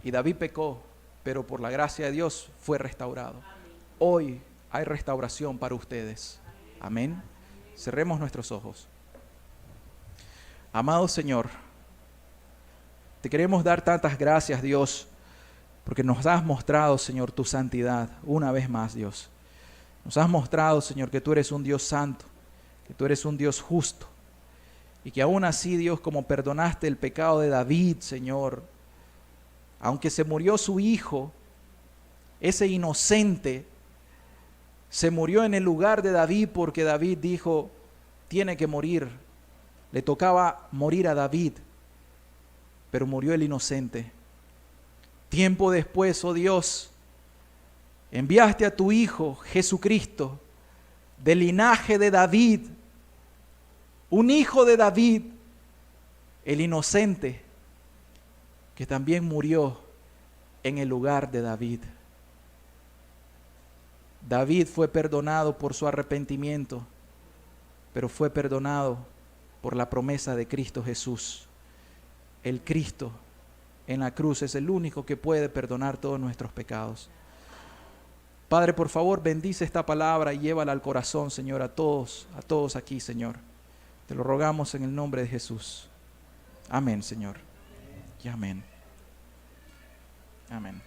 y David pecó, pero por la gracia de Dios fue restaurado. Hoy hay restauración para ustedes. Amén. Cerremos nuestros ojos. Amado Señor, te queremos dar tantas gracias, Dios, porque nos has mostrado, Señor, tu santidad una vez más, Dios. Nos has mostrado, Señor, que tú eres un Dios santo, que tú eres un Dios justo, y que aún así, Dios, como perdonaste el pecado de David, Señor, aunque se murió su hijo, ese inocente se murió en el lugar de David porque David dijo, tiene que morir. Le tocaba morir a David, pero murió el inocente. Tiempo después, oh Dios, enviaste a tu Hijo Jesucristo, del linaje de David, un hijo de David, el inocente, que también murió en el lugar de David. David fue perdonado por su arrepentimiento, pero fue perdonado por la promesa de Cristo Jesús. El Cristo en la cruz es el único que puede perdonar todos nuestros pecados. Padre, por favor, bendice esta palabra y llévala al corazón, Señor, a todos aquí, Señor. Te lo rogamos en el nombre de Jesús. Amén, Señor. Y amén. Amén.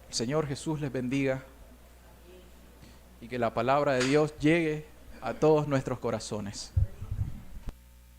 El Señor Jesús les bendiga y que la palabra de Dios llegue a todos nuestros corazones.